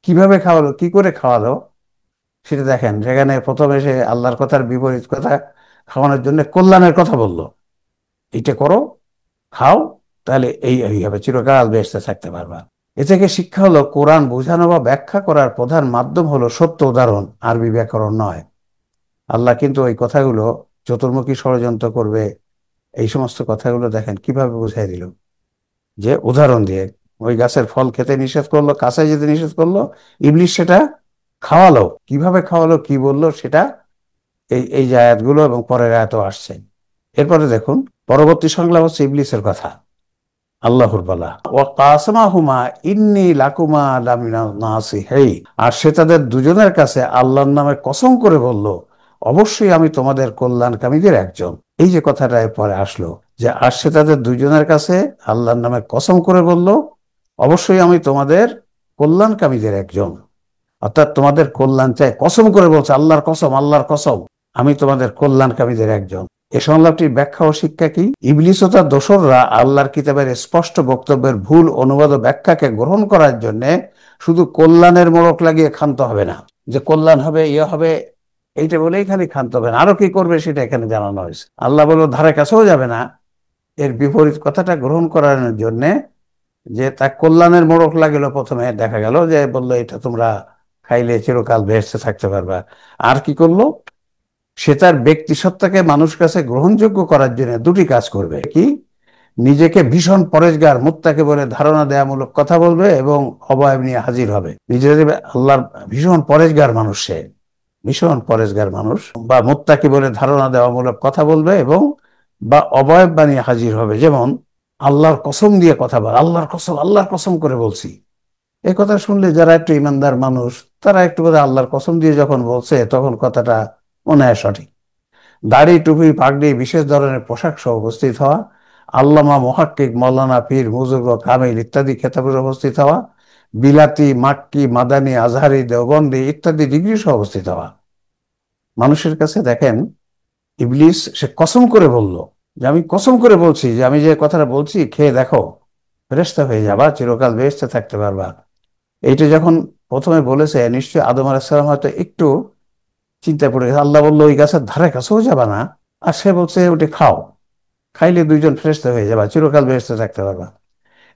কিভাবে খাওয়ালো, কি করে খাওয়ালো সেটা দেখেন। সেখানে প্রথমে সে আল্লাহর কথার বিপরীত কথা খাওয়ানোর জন্য কল্যাণের কথা বলল, এটা করো, খাও, তাহলে এই হবে, চিরকাল বেহেশতে থাকতে পারবা। এ থেকে শিক্ষা হলো কোরআন বোঝানো বা ব্যাখ্যা করার প্রধান মাধ্যম হলো সত্য উদাহরণ, আরবি ব্যাকরণ নয়। আল্লাহ কিন্তু ওই কথাগুলো চতুর্মুখী ষড়যন্ত্র করবে এই সমস্ত কথাগুলো দেখেন কিভাবে বুঝাই দিল, যে উদাহরণ দিয়ে। ওই গাছের ফল খেতে নিষেধ করলো, কাছে যেতে নিষেধ করলো, ইবলিস সেটা খাওয়ালো। কিভাবে খাওয়ালো, কি বললো, সেটা এই যে আয়াতগুলো এবং পরের আয়াতও আসছে। এরপরে দেখুন, পরবর্তী সংলাপ হচ্ছে ইবলিসের কথা, আল্লাহর বলা, ওয়া কাসমাহুমা ইন্নী লাকুমা লামিনান নাসিহিন। আর সে তাদের দুজনের কাছে আল্লাহর নামে কসম করে বলল, অবশ্যই আমি তোমাদের কল্যাণকামীদের একজন। এই যে কথাটা পরে আসলো, যে আর সে তাদের দুজনের কাছে আল্লাহর নামে কসম করে বলল, অবশ্যই আমি তোমাদের কল্যাণকামীদের একজন, অর্থাৎ তোমাদের কল্যাণ চাই, কসম করে বলছে, আল্লাহর কসম, আল্লাহর কসম, আমি তোমাদের কল্যাণকামীদের একজন। এ সংলাপটির ব্যাখ্যা ও শিক্ষা কি? ইবলিস ও তার দোসররা আল্লাহর কিতাবের স্পষ্ট বক্তব্যের ভুল অনুবাদ ও ব্যাখ্যাকে গ্রহণ করার জন্য শুধু কল্যাণের মোড়ক লাগিয়ে ক্ষান্ত হবে না, যে কল্যাণ হবে, ইয়ে হবে, এইটা বলেই খালি ক্ষান্ত হবে না, আরো কি করবে সেটা এখানে জানানো হয়েছে। আল্লাহ বলল ধারে কাছেও যাবে না, এর বিপরীত কথাটা গ্রহণ করানোর জন্য যে তার কল্যাণের মোড়ক লাগিল। প্রথমে দেখা গেল যে বললো এটা তোমরা খাইলে চিরকাল বেহেশতে থাকতে পারবা। আর কি করলো? সে তার ব্যক্তি সত্তাকে মানুষ কাছে গ্রহণযোগ্য করার জন্য দুটি কাজ করবে। কি? নিজেকে ভীষণ পরেশগার মুত্তাকি বলে ধারণা দেয়ামূলক কথা বলবে এবং অবয়ব নিয়ে হাজির হবে। নিজেদের আল্লাহর ভীষণ পরেশগার মানুষ, সে ভীষণ পরেশগার মানুষ, বা মুত্তাকি বলে ধারণা দেওয়ামূলক কথা বলবে এবং বা অবয়ব বানিয়ে হাজির হবে। যেমন আল্লাহর কসম দিয়ে কথা বল, আল্লাহর কসম করে বলছি। এই কথা শুনলে যারা একটু ইমানদার মানুষ তারা একটু করে আল্লাহর কসম দিয়ে যখন বলছে তখন কথাটা মনে হয় সঠিক। দাড়ি, টুপি, পাগড়ি, বিশেষ ধরনের পোশাক সহ উপস্থিত হওয়া, আল্লামা, মুহাক্কিক, মৌলানা, পীর, বুজুর্গ, কামিল ইত্যাদি খেতাবে উপস্থিত হওয়া, বিলাতি, মাক্কি, মাদানী, আজহারি, দেওবন্দি ইত্যাদি ডিগ্রি সহ উপস্থিত হওয়া। মানুষের কাছে দেখেন ইবলিস সে কসম করে বলল যে আমি কসম করে বলছি যে আমি যে কথাটা বলছি খেয়ে দেখো, ফেরেশতা হয়ে যাবা, চিরকাল বেহেশতে থাকতে পারবা। এইটা যখন প্রথমে বলেছে নিশ্চয়ই আদম আলাইহিস সালাম হয়তো একটু চিন্তায় পড়ে গেছে। আল্লাহ বললো ওই গাছের ধারে কাছেও যাবা না, আর সে বলছে ওটা খাও, খাইলে দুইজন ফেরেশতা হয়ে যাবা, চিরকাল বেহেশতে থাকতে পারবা।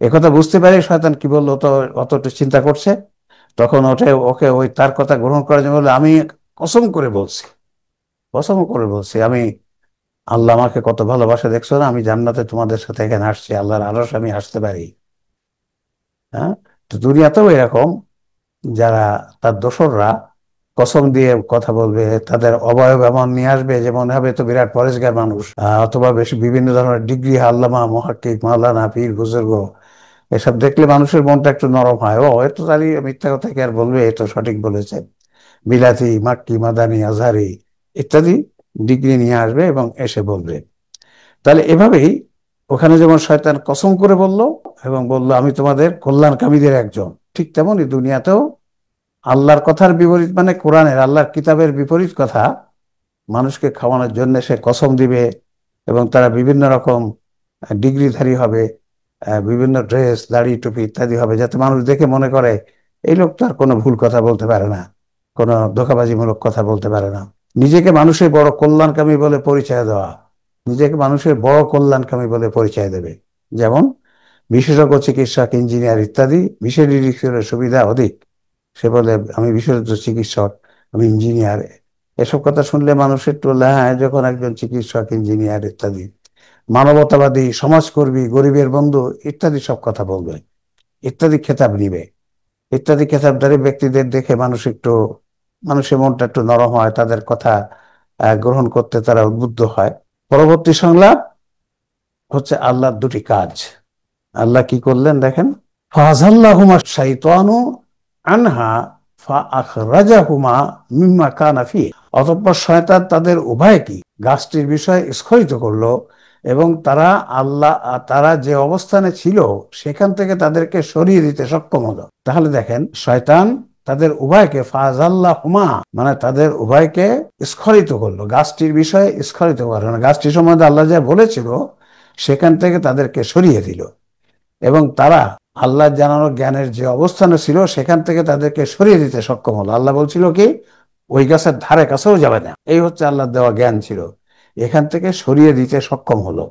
একথা বুঝতে পারে শয়তান কি বললো, তো অতটা চিন্তা করছে, তখন ওকে ওই তার কথা গ্রহণ করার জন্য বললো আমি কসম করে বলছি, কসম করে বলছি, আমি আল্লাহ আমাকে কত ভালোবাসে দেখছো না, আমি জান্নাতে তোমাদের সাথে এখানে আসছি, আল্লাহর আরশে আমি আসতে পারি। হ্যাঁ, তো দুনিয়াতেও এরকম যারা তার দোসররা কসম দিয়ে কথা বলবে, তাদের অবয়ব এমন নিয়ে আসবে যে মনে হবে তো বিরাট পরেশগার মানুষ, অথবা বেশি বিভিন্ন ধরনের ডিগ্রি, আল্লামা, মুহাক্কিক, মাওলানা, পীর, বুজুর্গ, এসব দেখলে মানুষের মনটা একটু নরম হয়। ও এত তাহলে মিথ্যা কথা কি আর বলবে, এ তো সঠিক বলেছে। বিলাতি, মাক্কি, মাদানি, আজহারি ইত্যাদি ডিগ্রি নিয়ে আসবে এবং এসে বলবে। তাহলে এভাবেই ওখানে যেমন শয়তান কসম করে বলল এবং বলল আমি তোমাদের কল্যাণকামীদের একজন, ঠিক তেমনই দুনিয়াতেও আল্লাহর কথার বিপরীত, মানে কোরআনের আল্লাহর কিতাবের বিপরীত কথা মানুষকে খাওয়ানোর জন্য সে কসম দিবে এবং তারা বিভিন্ন রকম ডিগ্রিধারী হবে, বিভিন্ন ড্রেস, দাড়ি, টুপি ইত্যাদি হবে, যাতে মানুষ দেখে মনে করে এই লোক তো আর কোনো ভুল কথা বলতে পারে না, কোনো ধোঁকাবাজিমূলক কথা বলতে পারে না। নিজেকে মানুষের বড় কল্যাণকামী বলে পরিচয় দেওয়া, নিজেকে মানুষের বড় কল্যাণকামী বলে পরিচয় দেবে। যেমন বিশেষজ্ঞ চিকিৎসক, ইঞ্জিনিয়ার ইত্যাদি, বিশেষ নিরীক্ষণের সুবিধা অধিক, সে বলে আমি বিশেষজ্ঞ চিকিৎসক, আমি ইঞ্জিনিয়ার। এসব কথা শুনলে মানুষের একটু হ্যাঁ, যখন একজন চিকিৎসক, ইঞ্জিনিয়ার ইত্যাদি, মানবতাবাদী, সমাজকর্মী, গরিবের বন্ধু ইত্যাদি সব কথা বলবে, ইত্যাদি খেতাব নিবে। ইত্যাদি খেতাবধারী ব্যক্তিদের দেখে মানুষের মনটা একটু নরম হয়, তাদের কথা গ্রহণ করতে তারা উদ্বুদ্ধ হয়। পরবর্তী সংলাপ হচ্ছে আল্লাহর দুটি কাজ। আল্লাহ কি করলেন দেখেন, ফাযাল্লাহুমা শাইতানু আনহা ফাআখরাজাহুমা মিম্মা কানা ফি, অতঃপর শয়তান তাদের উভয়কে গাছটির বিষয়ে স্খলিত করলো এবং তারা যে অবস্থানে ছিল সেখান থেকে তাদেরকে সরিয়ে দিতে সক্ষম হলো। তাহলে দেখেন শয়তান তাদের উভয়কে, ফাযাল্লাহুমা মানে তাদের উভয়কে স্খলিত করলো, গাছটির বিষয়ে স্খলিত করলো, গাছটি সম্বন্ধে আল্লাহ যা বলেছিল সেখান থেকে তাদেরকে সরিয়ে দিল এবং তারা আল্লাহ জানানো জ্ঞানের যে অবস্থানে ছিল সেখান থেকে তাদেরকে সরিয়ে দিতে সক্ষম হলো। আল্লাহ বলছিল কি ওই গাছের ধারে কাছেও যাবে না, এই হচ্ছে আল্লাহর দেওয়া জ্ঞান ছিল, এখান থেকে সরিয়ে দিতে সক্ষম হলো।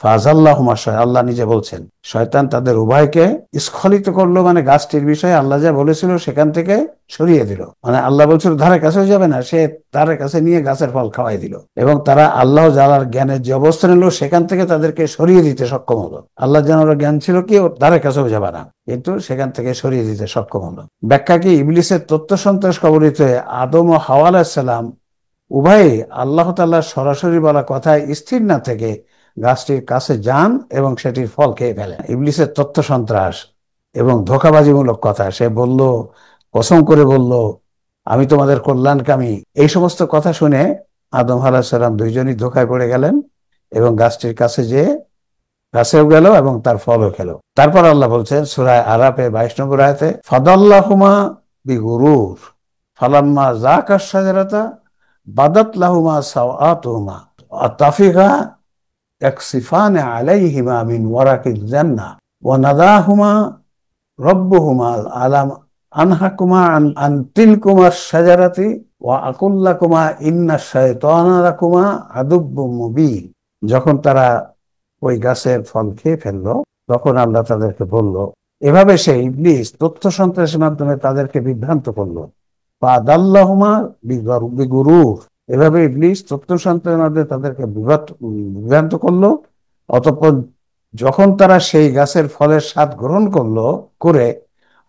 ফাযাল্লাহুমা, আল্লাহ নিজে বলছেন শয়তান তাদের উভয়কে স্খলিত করলো, মানে গাছটির বিষয়ে আল্লাহ যা বলেছিল সেখান থেকে সরিয়ে দিল, মানে আল্লাহ বলছিল ধারে কাছেও যাবে না, সে ধারে কাছে নিয়ে গাছের ফল খাওয়াই দিল এবং তারা আল্লাহ জানার জ্ঞানের যে অবস্থা নিল সেখান থেকে তাদেরকে সরিয়ে দিতে সক্ষম হলো। আল্লাহ জানার জ্ঞান ছিল কি ওর ধারে কাছেও যাবে না, কিন্তু সেখান থেকে সরিয়ে দিতে সক্ষম হলো। ব্যাখ্যা কি, ইবলিসের তথ্য সন্ত্রাস কবলিত আদম ও হাওয়া আলাইহিস সালাম উভয়ে আল্লাহ তাআলার সরাসরি বলা কথায় স্থির না থেকে গাছটির কাছে যান এবং সেটির ফল খেয়ে ফেলেন। ইবলিসের তথ্য সন্ত্রাস এবং ধোঁকাবাজিমূলক কথা, সে বলল, কসম করে বলল আমি তোমাদের কল্যাণকামী, এই সমস্ত কথা শুনে আদম আলাইহিস সালাম দুইজনই ধোঁকায় পড়ে গেলেন এবং গাছটির কাছে যেয়ে গাছেও গেল এবং তার ফলও খেলো। তারপর আল্লাহ বলছেন সূরা আরাফে 22 নম্বর আয়াতে, ফাদাল্লাহুমা বিগুরুর ফালাম্মা যাকা শাজারাতা বাদাত লাহুমা সাওআতুহুমা আতাফিকা ইয়াকসিফানে আলাইহিমা মিন ওয়ারাকিল জান্নাহ ওয়া নাদাহুমা রব্বুহুমা আলাম আনহাকুমা আন তিলকুমা শাজারাতি ওয়া আকুল্লাকুমা ইন্নাশ শাইতানা লাকুমা আদুব্বুম মুবিন। যখন তারা ওই গাছের ফল খেয়ে ফেললো তখন আল্লাহ তাদেরকে বলল, এভাবে সে ইবলিস তথ্য সন্ত্রাসের মাধ্যমে তাদেরকে বিভ্রান্ত করলো। ফাদাল্লাহুমা বিগুরুর, এভাবে ইবলিস তথ্য সন্ত্রাসের মাধ্যমে তাদেরকে বিভ্রান্ত করলো, অতঃপর যখন তারা সেই গাছের ফলের স্বাদ গ্রহণ করে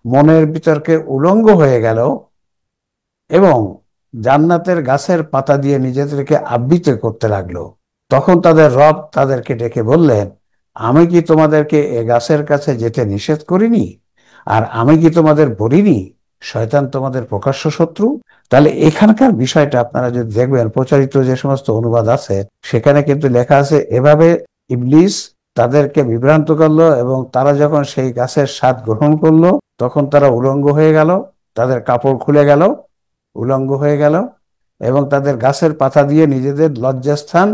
মনের বিতর্কে উলঙ্গ হয়ে গেল এবং জান্নাতের গাছের পাতা দিয়ে নিজেদেরকে আবৃত করতে লাগলো, তখন তাদের রব তাদেরকে ডেকে বললেন, আমি কি তোমাদেরকে এ গাছের কাছে যেতে নিষেধ করিনি? আর আমি কি তোমাদের বলিনি শয়তান তোমাদের প্রকাশ্য শত্রু? তাহলে এখানকার বিষয়টা আপনারা যদি দেখবেন, প্রচারিত যে সমস্ত অনুবাদ আছে সেখানে কিন্তু লেখা আছে এভাবে ইবলিস তাদেরকে বিভ্রান্ত করলো এবং তারা যখন সেই গাছের স্বাদ গ্রহণ করলো তখন তারা উলঙ্গ হয়ে গেল, তাদের কাপড় খুলে গেল, উলঙ্গ হয়ে গেল এবং তাদের গাছের পাতা দিয়ে নিজেদের লজ্জাস্থান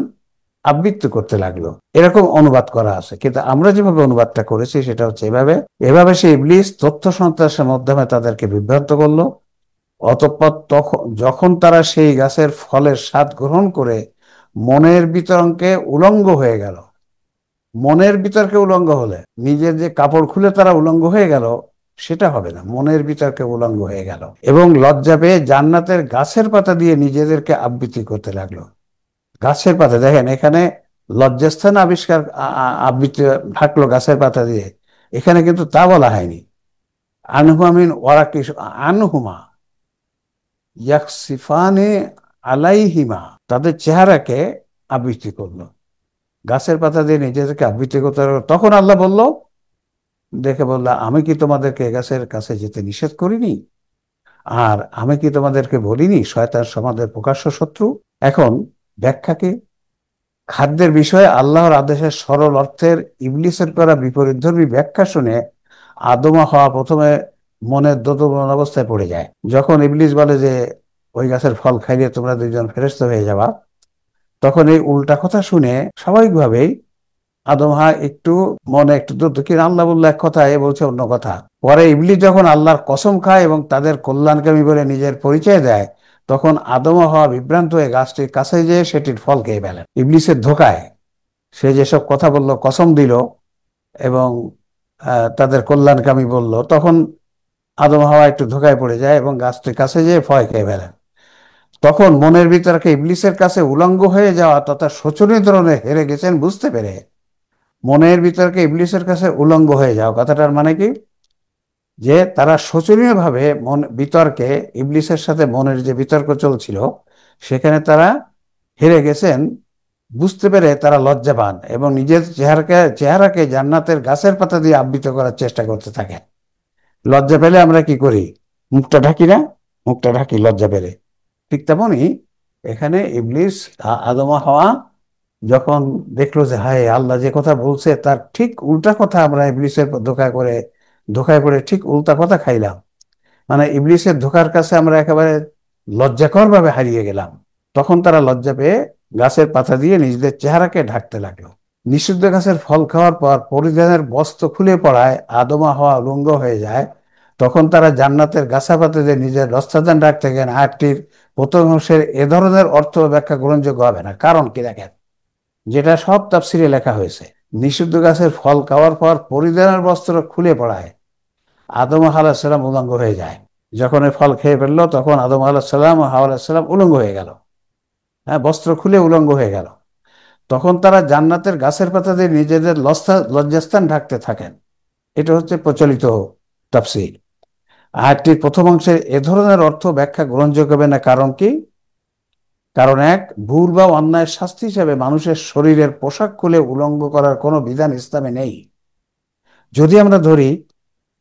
আবৃত্তি করতে লাগলো। এরকম অনুবাদ করা আছে, কিন্তু আমরা যেভাবে অনুবাদটা করেছি সেটা হচ্ছে এভাবে এভাবে সে ইবলিস তথ্য সন্ত্রাসের মাধ্যমে তাদেরকে বিভ্রান্ত করলো। অতঃপর যখন তারা সেই গাছের ফলের স্বাদ গ্রহণ করে মনের বিতর্কে উলঙ্গ হয়ে গেল, মনের বিতর্কে উলঙ্গ হলে নিজের যে কাপড় খুলে তারা উলঙ্গ হয়ে গেল সেটা হবে না, মনের বিতর্কে উলঙ্গ হয়ে গেল এবং লজ্জা পেয়ে জান্নাতের গাছের পাতা দিয়ে নিজেদেরকে আবৃত্তি করতে লাগলো। গাছের পাতা, দেখেন এখানে লজ্জাস্থান আবৃত্তি ঢাকলো গাছের পাতা দিয়ে, এখানে কিন্তু তা বলা হয়নি। আনহুমা মিন ওয়ারাকি, আনহুমা ইয়াকসিফানে আলাইহিমা, তাদের চেহারাকে আবৃত্তি করলো, গাছের পাতা দিয়ে নিজেদেরকে আবৃত্তি করতে লাগলো। তখন আল্লাহ বলল, আমি কি তোমাদেরকে গাছের কাছে যেতে নিষেধ করিনি? আর আমি কি তোমাদেরকে বলিনি শয়তান সমাজের প্রকাশ্য শত্রু? এখন ব্যাখ্যা কি? খাদ্যের বিষয়ে আল্লাহর আদেশের সরল অর্থের ইবলিসের করা বিপরীতধর্মী ব্যাখ্যা শুনে আদমা হওয়া প্রথমে মনের দোদুল্যমান অবস্থায় পড়ে যায়। যখন ইবলিস বলে যে ওই গাছের ফল খাইলে তোমরা দুইজন ফেরেশতা হয়ে যাবা, তখন এই উল্টা কথা শুনে স্বাভাবিকভাবেই আদমহা একটু মনে একটু দুধ, কিন্তু আল্লাহ বললো এক কথা, এ বলছে অন্য কথা। পরে ইবলিস যখন আল্লাহর কসম খায় এবং তাদের কল্যাণকামী বলে নিজের পরিচয় দেয়, তখন আদম ও হাওয়া বিভ্রান্ত হয়ে গাছটির কাছে যেয়ে সেটির ফল খেয়ে ফেলেন। ইবলিসের ধোকায় সে যেসব কথা বলল, কসম দিল এবং তাদের কল্যাণকামী বলল, তখন আদম হাওয়া একটু ধোকায় পড়ে যায় এবং গাছটির কাছে যেয়ে ফল খেয়ে ফেলেন। তখন মনের ভিতরকে ইবলিসের কাছে উলঙ্গ হয়ে যাওয়া তথা শোচনীয় ধরনের হেরে গেছেন বুঝতে পেরে, মনের ভিতরকে ইবলিসের কাছে উলঙ্গ হয়ে যাওয়া কথাটার মানে কি? যে তারা শোচনীয় ভাবে বিতর্কে ইবলিসের সাথে মনের যে বিতর্ক চলছিল সেখানে তারা হেরে গেছেন বুঝতে পেরে তারা লজ্জা পান এবং নিজের চেহারাকে জান্নাতের গাছের পাতা দিয়ে আবৃত করার চেষ্টা করতে থাকে। লজ্জা পেলে আমরা কি করি? মুখটা ঢাকি না? মুখটা ঢাকি লজ্জা পেলে। ঠিক তেমনই এখানে ইবলিস আদম ও হাওয়া যখন দেখলো যে হায় আল্লাহ যে কথা বলছে তার ঠিক উল্টা কথা আমরা ইবলিসের ধোকায় পড়ে ঠিক উল্টা কথা খাইলাম, মানে ইবলিসের ধোকার কাছে আমরা একেবারে লজ্জাকর ভাবে হারিয়ে গেলাম। তখন তারা লজ্জা পেয়ে গাছের পাতা দিয়ে নিজেদের চেহারাকে ঢাকতে লাগলো। নিষিদ্ধ গাছের ফল খাওয়ার পর পরিধানের বস্ত্র খুলে পড়ায় আদমা হওয়া উলঙ্গ হয়ে যায়। তখন তারা জান্নাতের গাছা পাতা দিয়ে নিজের লজ্জাস্থান ঢাকতে গেলেন। আয়াতটির প্রথম অংশের এ ধরনের অর্থ ব্যাখ্যা গ্রহণযোগ্য হবে না। কারণ কি? দেখেন, যেটা সব তাফসিরে লেখা হয়েছে, নিষিদ্ধ গাছের ফল খাওয়ার পর পরিধানের বস্ত্র খুলে পড়ায় আদম আলাইহিস সালাম উলঙ্গ হয়ে যায়। যখন এই ফল খেয়ে ফেললো তখন আদম আলাইহিস সালাম ও হাওয়া আলাইহিস সালাম উলঙ্গ হয়ে গেল, হ্যাঁ, বস্ত্র খুলে উলঙ্গ হয়ে গেল। তখন তারা জান্নাতের গাছের পাতা দিয়ে নিজেদের লজ্জাস্থান ঢাকতে থাকেন। এটা হচ্ছে প্রচলিত তাফসীর। আয়াতটির প্রথম অংশে এ ধরনের অর্থ ব্যাখ্যা গ্রহণযোগ্য হবে না। কারণ কি? কারণ এক, ভুল বা অন্যায়ের শাস্তি হিসেবে মানুষের শরীরের পোশাক খুলে উলঙ্গ করার কোনো বিধান ইসলামে নেই। যদি আমরা ধরি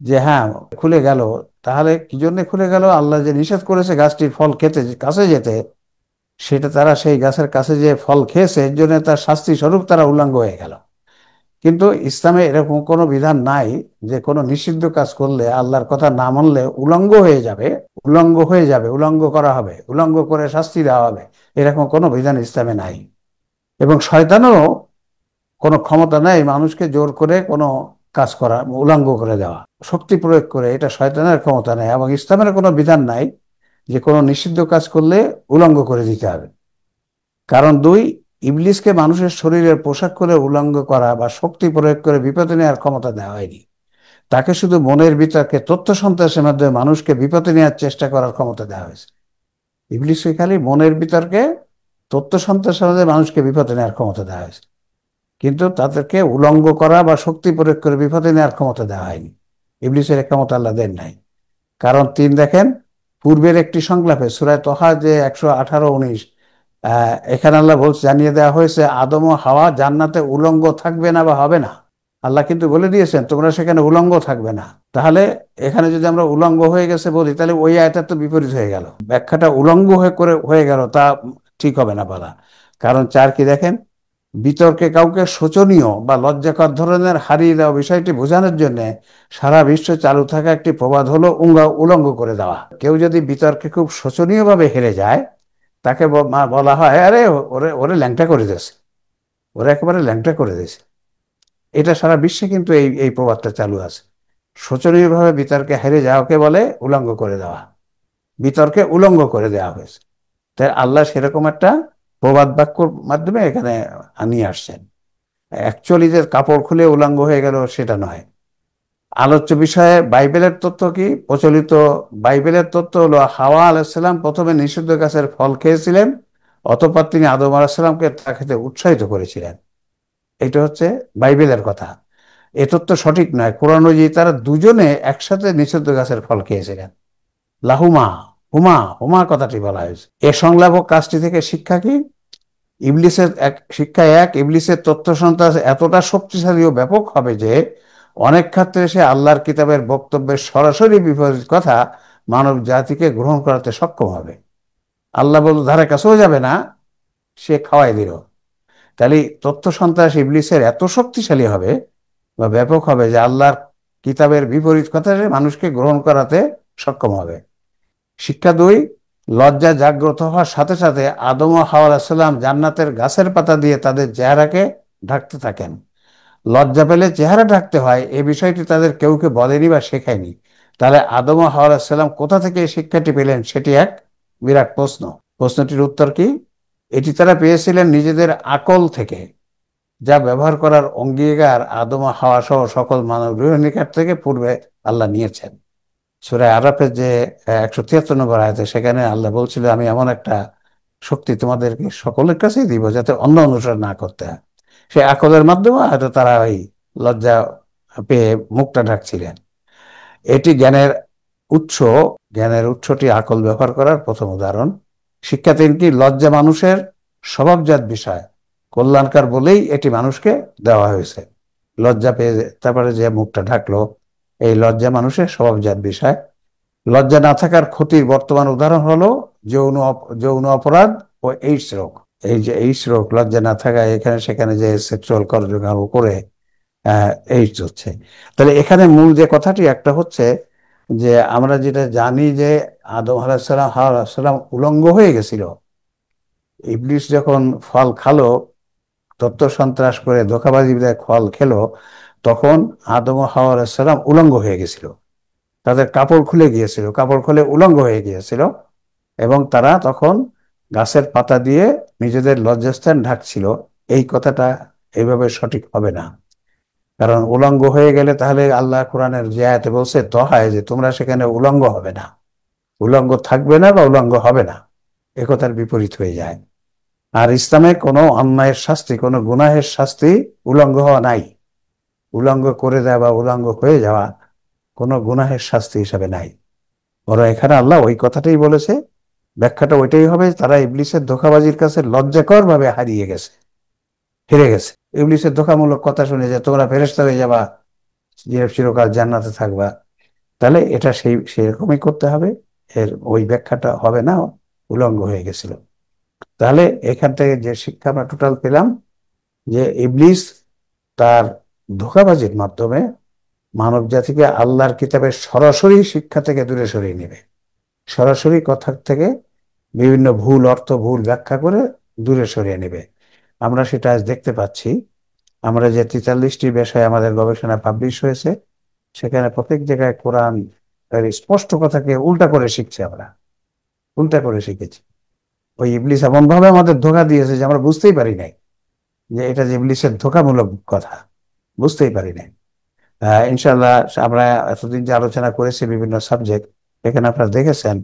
যে হ্যাঁ খুলে গেল, তাহলে কি জন্য খুলে গেল? আল্লাহ যে নিষেধ করেছে গাছটির ফল খেতে কাছে যেতে, সেটা তারা সেই গাছের কাছে যে ফল খেয়েছে এর জন্য তার শাস্তি স্বরূপ তারা উলঙ্গ হয়ে গেল। কিন্তু ইসলামে এরকম কোনো বিধান নাই যে কোনো নিষিদ্ধ কাজ করলে আল্লাহর কথা না মানলে উলঙ্গ হয়ে যাবে, উলঙ্গ করা হবে, উলঙ্গ করে শাস্তি দেওয়া হবে, এরকম কোনো বিধান ইসলামে নাই। এবং শয়তানেরও কোনো ক্ষমতা নেই মানুষকে জোর করে কোনো কাজ করা, উলঙ্গ করে দেওয়া, শক্তি প্রয়োগ করে, এটা শয়তানের ক্ষমতা নেই। এবং ইসলামের কোনো বিধান নাই যে কোনো নিষিদ্ধ কাজ করলে উলঙ্গ করে দিতে হবে। কারণ দুই, ইবলিসকে মানুষের শরীরের পোশাক করে উলঙ্গ করা বা শক্তি প্রয়োগ করে বিপদে নেওয়ার ক্ষমতা দেওয়া হয়নি। তাকে শুধু মনের বিতর্কে তথ্য সন্ত্রাসের মাধ্যমে মানুষকে বিপদে নেওয়ার চেষ্টা করার ক্ষমতা দেওয়া হয়েছে। ইবলিসকে খালি মনের বিতর্কে তথ্য সন্ত্রাসের মাধ্যমে মানুষকে বিপদে নেওয়ার ক্ষমতা দেওয়া হয়েছে। কিন্তু তাদেরকে উলঙ্গ করা বা শক্তি প্রয়োগ করে বিপদে নেওয়ার ক্ষমতা দেওয়া হয়নি। ইবলিসের এই ক্ষমতা আল্লাহ দেন নাই। কারণ দেখেন পূর্বের একটি সংলাপে সূরা তহা যে 118-19, এখানে আল্লাহ জানিয়ে দেওয়া হয়েছে আদম ও হাওয়া জান্নাতে উলঙ্গ থাকবে না বা হবে না। আল্লাহ কিন্তু বলে দিয়েছেন তোমরা সেখানে উলঙ্গ থাকবে না। তাহলে এখানে যদি আমরা উলঙ্গ হয়ে গেছে বলি, তাহলে ওই আয়াতের তো বিপরীত হয়ে গেল, ব্যাখ্যাটা উলঙ্গ হয়ে গেল, তা ঠিক হবে না বলা। কারণ 4 কি দেখেন, বিতর্কে কাউকে শোচনীয় বা লজ্জাকর ধরনের হারিয়ে দেওয়া বিষয়টি বোঝানোর জন্য সারা বিশ্বে চালু থাকা একটি প্রবাদ হলো উলঙ্গ করে দেওয়া। কেউ যদি বিতর্কে খুব শোচনীয়ভাবে হেরে যায়, তাকে বলা হয় আরে ওরে ওরে ল্যাংটা করে দিয়েছে, ওরা একেবারে ল্যাংটা করে দিয়েছে। এটা সারা বিশ্বে কিন্তু এই এই প্রবাদটা চালু আছে। শোচনীয়ভাবে বিতর্কে হেরে যাওয়াকে বলে উলঙ্গ করে দেওয়া, বিতর্কে উলঙ্গ করে দেওয়া হয়েছে। তাই আল্লাহ সেরকম একটা প্রবাদ বাক্যর মাধ্যমে এখানে নিয়ে আসছেন। অ্যাকচুয়ালি যে কাপড় খুলে উলঙ্গ হয়ে গেল সেটা নয়। আলোচ্য বিষয়ে বাইবেলের তথ্য কি? প্রচলিত বাইবেলের তথ্য হলো হাওয়া আলাইসাল্লাম প্রথমে নিষিদ্ধ গাছের ফল খেয়েছিলেন, অতঃপর তিনি আদম আলাইসাল্লামকে তা খেতে উৎসাহিত করেছিলেন। এটা হচ্ছে বাইবেলের কথা। এ তথ্য সঠিক নয়। কোরআন অনুযায়ী তারা দুজনে একসাথে নিষিদ্ধ গাছের ফল খেয়েছিলেন। লাহুমা হুমা হুমা কথাটি বলা হয়েছে। এ সংলাপ ও কাজটি থেকে শিক্ষা কি? শিক্ষা এক, ইবলিসের তথ্য সন্ত্রাস এতটা শক্তিশালী ও ব্যাপক হবে যে অনেক ক্ষেত্রে সে আল্লাহর কিতাবের বক্তব্যের সরাসরি বিপরীত কথা মানব জাতিকে গ্রহণ করাতে সক্ষম হবে। আল্লাহ বলতে ধারে কাছেও যাবে না, সে খাওয়াই দিল। তাহলে তথ্য সন্ত্রাস ইবলিসের এত শক্তিশালী হবে বা ব্যাপক হবে যে আল্লাহর কিতাবের বিপরীত কথা মানুষকে গ্রহণ করাতে সক্ষম হবে। শিক্ষা 2, লজ্জা জাগ্রত হওয়ার সাথে সাথে আদম ও হাওয়া আলাইহিস সালাম জান্নাতের গাছের পাতা দিয়ে তাদের চেহারাকে ঢাকতে থাকেন। লজ্জা পেলে চেহারা ঢাকতে হয়, এই বিষয়টি তাদের কেউকে বলেনি বা শেখায়নি। তাহলে আদম ও হাওয়া আলাইহিস সালাম কোথা থেকে এই শিক্ষাটি পেলেন, সেটি এক বিরাট প্রশ্ন। প্রশ্নটির উত্তর কি? এটি তারা পেয়েছিলেন নিজেদের আকল থেকে, যা ব্যবহার করার অঙ্গীকার আদম ও হাওয়া সহ সকল মানব নিকট থেকে পূর্বে আল্লাহ নিয়েছেন। সূরা আরাফের যে 173 নম্বর আয়াতে সেখানে আল্লাহ বলছিল আমি এমন একটা শক্তি তোমাদেরকে সকলের কাছেই দিব যাতে অন্য অনুসরণ না করতে হয়। সে আকলের মাধ্যমে হয়তো তারা ওই লজ্জা পেয়ে মুখটা ঢাকছিলেন। এটি উৎস জ্ঞানের উৎসটি আকল ব্যবহার করার প্রথম উদাহরণ। শিক্ষা 3 কি? লজ্জা মানুষের স্বভাবজাত বিষয়, কল্যাণকার বলেই এটি মানুষকে দেওয়া হয়েছে। লজ্জা পেয়ে তারপরে যে মুখটা ঢাকলো, এই লজ্জা মানুষের স্বভাবজাত বিষয়। লজ্জা না থাকার ক্ষতির বর্তমান উদাহরণ হলো যৌন অপরাধ ও এইডস রোগ। এই যে এইডস রোগ, লজ্জা না থাকা, এখানে সেখানে যে সেক্সুয়াল কার্যক্রম করে এইডস হচ্ছে। তাহলে এখানে মূল যে কথাটি একটা হচ্ছে যে আমরা যেটা জানি যে আদম আলাইহিস সালাম হাওয়া আলাইহিস সালাম উলঙ্গ হয়ে গেছিল। ইবলিস যখন ফল খালো, তত্ত্ব সন্ত্রাস করে ধোঁকাবাজি ফল খেলো, তখন আদম ও হাওয়া আলাইহিস সালাম উলঙ্গ হয়ে গেছিল। তাদের কাপড় খুলে গিয়েছিল, কাপড় খুলে উলঙ্গ হয়ে গিয়েছিল, এবং তারা তখন গাছের পাতা দিয়ে নিজেদের লজ্জাস্থান ঢাকছিল। এই কথাটা এইভাবে সঠিক হবে না। কারণ উলঙ্গ হয়ে গেলে তাহলে আল্লাহ কোরআনের যে আয়াতে বলছে তহায় যে তোমরা সেখানে উলঙ্গ হবে না, উলঙ্গ থাকবে না বা উলঙ্গ হবে না, এ কথার বিপরীত হয়ে যায়। আর ইসলামে কোনো অন্যায়ের শাস্তি, কোনো গুনাহের শাস্তি উলঙ্গ হওয়া নাই। উলঙ্গ করে দেওয়া বা উলঙ্গ হয়ে যাওয়া কোনো গুনাহের শাস্তি হিসাবে নাই। বরং এখানে আল্লাহ ওই কথাটাই বলেছে, ব্যাখ্যাটা ওইটাই হবে, তারা ইবলিসের ধোঁকাবাজির কাছে লজ্জাকর ভাবে হেরে গেছে। ইবলিসের ধোঁকামূলক কথা শুনে যে তোমরা ফেরেশতা হয়ে যাবা, চিরকাল জান্নাতে থাকবা, তাহলে এটা সেরকমই করতে হবে। এর ওই ব্যাখ্যাটা হবে না, উলঙ্গ হয়ে গেছিল। তাহলে এখান থেকে যে শিক্ষা আমরা টোটাল পেলাম যে ইবলিস তার ধোঁকাবাজির মাধ্যমে মানব জাতিকে আল্লাহর কিতাবের সরাসরি শিক্ষা থেকে দূরে সরিয়ে নেবে, সরাসরি কথা থেকে বিভিন্ন ভুল অর্থ, ভুল ব্যাখ্যা করে দূরে সরিয়ে নেবে। আমরা সেটা আজ দেখতে পাচ্ছি। আমরা যে 43টি বিষয়ে আমাদের গবেষণা পাবলিশ হয়েছে, সেখানে প্রত্যেক জায়গায় কোরআন স্পষ্ট কথাকে উল্টা করে শিখছি, আমরা উল্টা করে শিখেছি। ওই ইবলিস এমন ভাবে আমাদের ধোঁকা দিয়েছে যে আমরা বুঝতেই পারি নাই যে এটা যে ইবলিসের ধোঁকামূলক কথা, বুঝতেই পারি নাই। ইনশাল্লাহ আমরা এতদিন যে আলোচনা করেছি বিভিন্ন সাবজেক্ট, এখানে আপনারা দেখেছেন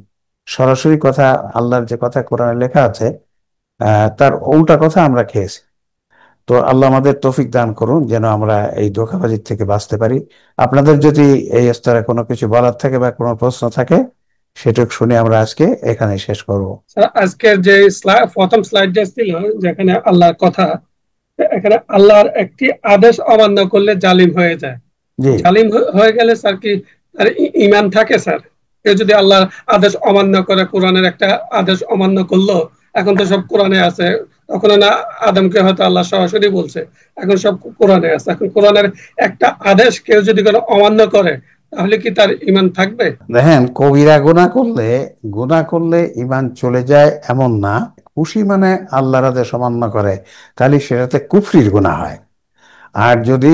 সরাসরি কথা, আল্লাহর যে কথা কোরআনে লেখা আছে তার উল্টা কথা আমরা খেয়েছি। তো আল্লাহ আমাদের তৌফিক দান করুন যেন আমরা এই ধোঁকাবাজির থেকে বাঁচতে পারি। আপনাদের যদি এই স্তরে কোনো কিছু বলার থাকে বা কোনো প্রশ্ন থাকে, সেটুকু শুনে আমরা আজকে এখানে শেষ করব। আজকের যে প্রথম স্লাইডটা ছিল যেখানে আল্লাহর কথা, এখানে আল্লাহর একটি আদেশ অমান্য করলে জালিম হয়ে যায়। জি, জালিম হয়ে গেলে স্যার কি তার ঈমান থাকে স্যার? কেউ যদি আল্লাহর আদেশ অমান্য করে, কোরআনের একটা আদেশ অমান্য করলো, এখন তো সব কোরআনে আছে, তখন না আদমকে হয়তো আল্লাহ সরাসরি বলছে, এখন সব কোরআনে আছে। এখন কোরআনের একটা আদেশ কেউ যদি কোনো অমান্য করে, তাহলে কি তার ঈমান থাকবে? দেখেন, কবিরা গুনাহ করলে ঈমান চলে যায় এমন না। খুশি মানে আল্লাহর আদেশ অমান্য করে, তাহলে সেটাতে কুফরির গুনাহ হয়। আর যদি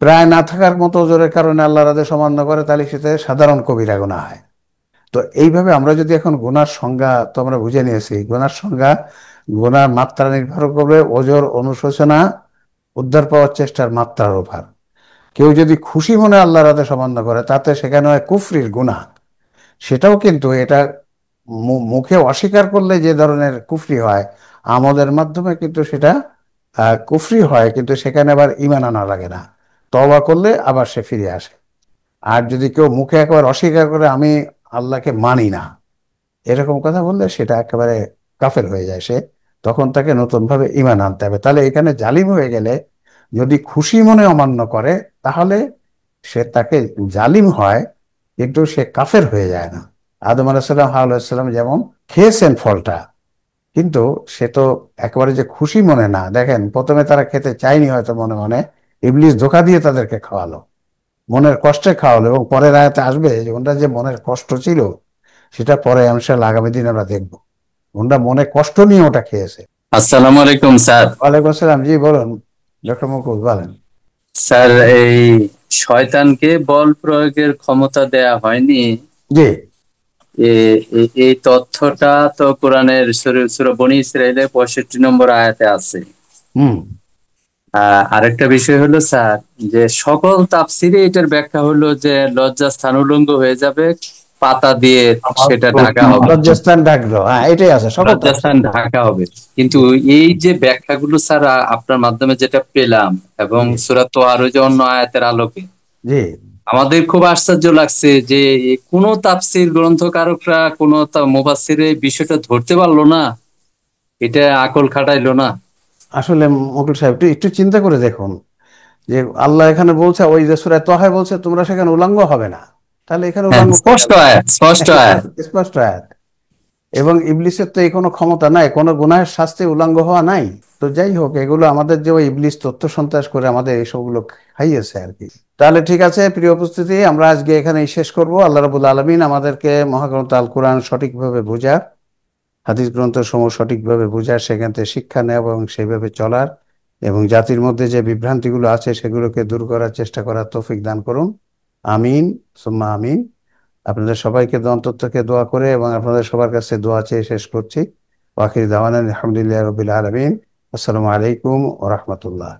প্রায় না থাকার মতো ওজরের কারণে আল্লাহর আদেশ অমান্য করে, তাহলে সেটা সাধারণ কবিরা গুনাহ হয়। তো এইভাবে আমরা যদি এখন গুনার সংজ্ঞা তো আমরা বুঝে নিয়েছি, গুনার সংজ্ঞা গুনার মাত্রা নির্ভর করবে ওজর, অনুশোচনা, উদ্ধার পাওয়ার চেষ্টার মাত্রার উপর। কেউ যদি খুশি মনে আল্লাহর আদেশ অমান্য করে, তাতে সেখানে হয় কুফরির গুনাহ। সেটাও কিন্তু এটা মুখে অস্বীকার করলে যে ধরনের কুফরি হয়, আমলের মাধ্যমে কিন্তু সেটা কুফরি হয়, কিন্তু সেখানে আবার ঈমান আনা লাগে না। তওবা করলে আবার সে ফিরে আসে। আর যদি কেউ মুখে একবার অস্বীকার করে আমি আল্লাহকে মানি না, এরকম কথা বললে সেটা একেবারে কাফের হয়ে যায় সে, তখন তাকে নতুন ভাবে ঈমান আনতে হবে। তাহলে এখানে জালিম হয়ে গেলে যদি খুশি মনে অমান্য করে, তাহলে সে তাকে জালিম হয়, কিন্তু সে কাফের হয়ে যায় না। আদম আলাইসাল্লাম, হাওয়া আলাইসাল্লাম যেমন খেয়েছেন ফলটা, কিন্তু সে তো একেবারে যে খুশি মনে না। দেখেন, প্রথমে তারা খেতে চায়নি হয়তো, মনে মনে ইবলিস ধোঁকা দিয়ে তাদেরকে খাওয়ালো, মনের কষ্টে খাওয়ালো। এবং পরের আয়াতে আসবে যে ওনার যে মনের কষ্ট ছিল, সেটা পরে ইনশাআল্লাহ আগামী দিন আমরা দেখবো। ওনারা মনে কষ্ট নিয়ে ওটা খেয়েছে। আসসালামু আলাইকুম স্যার। ওয়ালাইকুম আসসালাম। জি বলুন ডক্টর মুকুল, বলেন। স্যার, এই শয়তানকে বল প্রয়োগের ক্ষমতা দেয়া হয়নি, জি, এই তথ্যটা তো কোরআনের সূরা বনী ইসরাঈলের 65 নম্বর আয়াতে আছে। হুম। আরেকটা বিষয় হলো স্যার, যে সকল তাফসিরে এটার ব্যাখ্যা হলো যে লজ্জাস্থান উলঙ্গ হয়ে যাবে, পাতা দিয়ে সেটা ঢাকা হবে, লজ্জাস্থান ঢাকলো, হ্যাঁ এটাই আছে সকল। লজ্জাস্থান ঢাকা হবে। কিন্তু এই যে ব্যাখ্যাগুলো স্যার আপনার মাধ্যমে যেটা পেলাম, এবং সূরা তোহার যে অন্য আয়াতের আলোকে জি, আমাদের খুব আশ্চর্য লাগছে যে কোন তাফসীর গ্রন্থকারকরা, কোন মুফাসসিরে বিষয়টা ধরতে পারলো না, এটা আকল খাটাইলো না। আসলে মুকুল সাহেব একটু একটু চিন্তা করে দেখুন যে আল্লাহ এখানে বলছে, ওই যে সূরা তোহায় বলছে তোমরা সেখানে উলঙ্গ হবে না, তাহলে এখানে হ্যাঁ, উলঙ্গ স্পষ্ট আয়াত, স্পষ্ট আয়াত। স্পষ্ট আয়াত। এবং ইবলিসের তো এই কোনো ক্ষমতা নাই, কোনো গুনাহের শাস্তি উলঙ্গ হওয়া নাই। তো যাই হোক, এগুলো আমাদের যে ওই ইবলিস তথ্য সন্ত্রাস করে আমাদের এইসবগুলো খাইয়েছে আর কি। তাহলে ঠিক আছে, প্রিয় উপস্থিতি, আমরা আজকে এখানেই শেষ করব। আল্লাহ রাব্বুল আলামিন আমাদেরকে মহাগ্রন্থ আল কোরআন সঠিকভাবে বোঝার, হাদিস গ্রন্থ সমূহ সঠিকভাবে বোঝার, সেখান থেকে শিক্ষা নেওয়া এবং সেইভাবে চলার, এবং জাতির মধ্যে যে বিভ্রান্তিগুলো আছে সেগুলোকে দূর করার চেষ্টা করার তৌফিক দান করুন। আমিন সুম্মা আমিন। আপনাদের সবাইকে অন্তর থেকে দোয়া করে এবং আপনাদের সবার কাছে দোয়া চেয়ে শেষ করছি। ওয়াখির দাওয়ানা আলহামদুলিল্লাহি রাব্বিল আলামিন। আসসালামু আলাইকুম ওয়া রাহমাতুল্লাহ।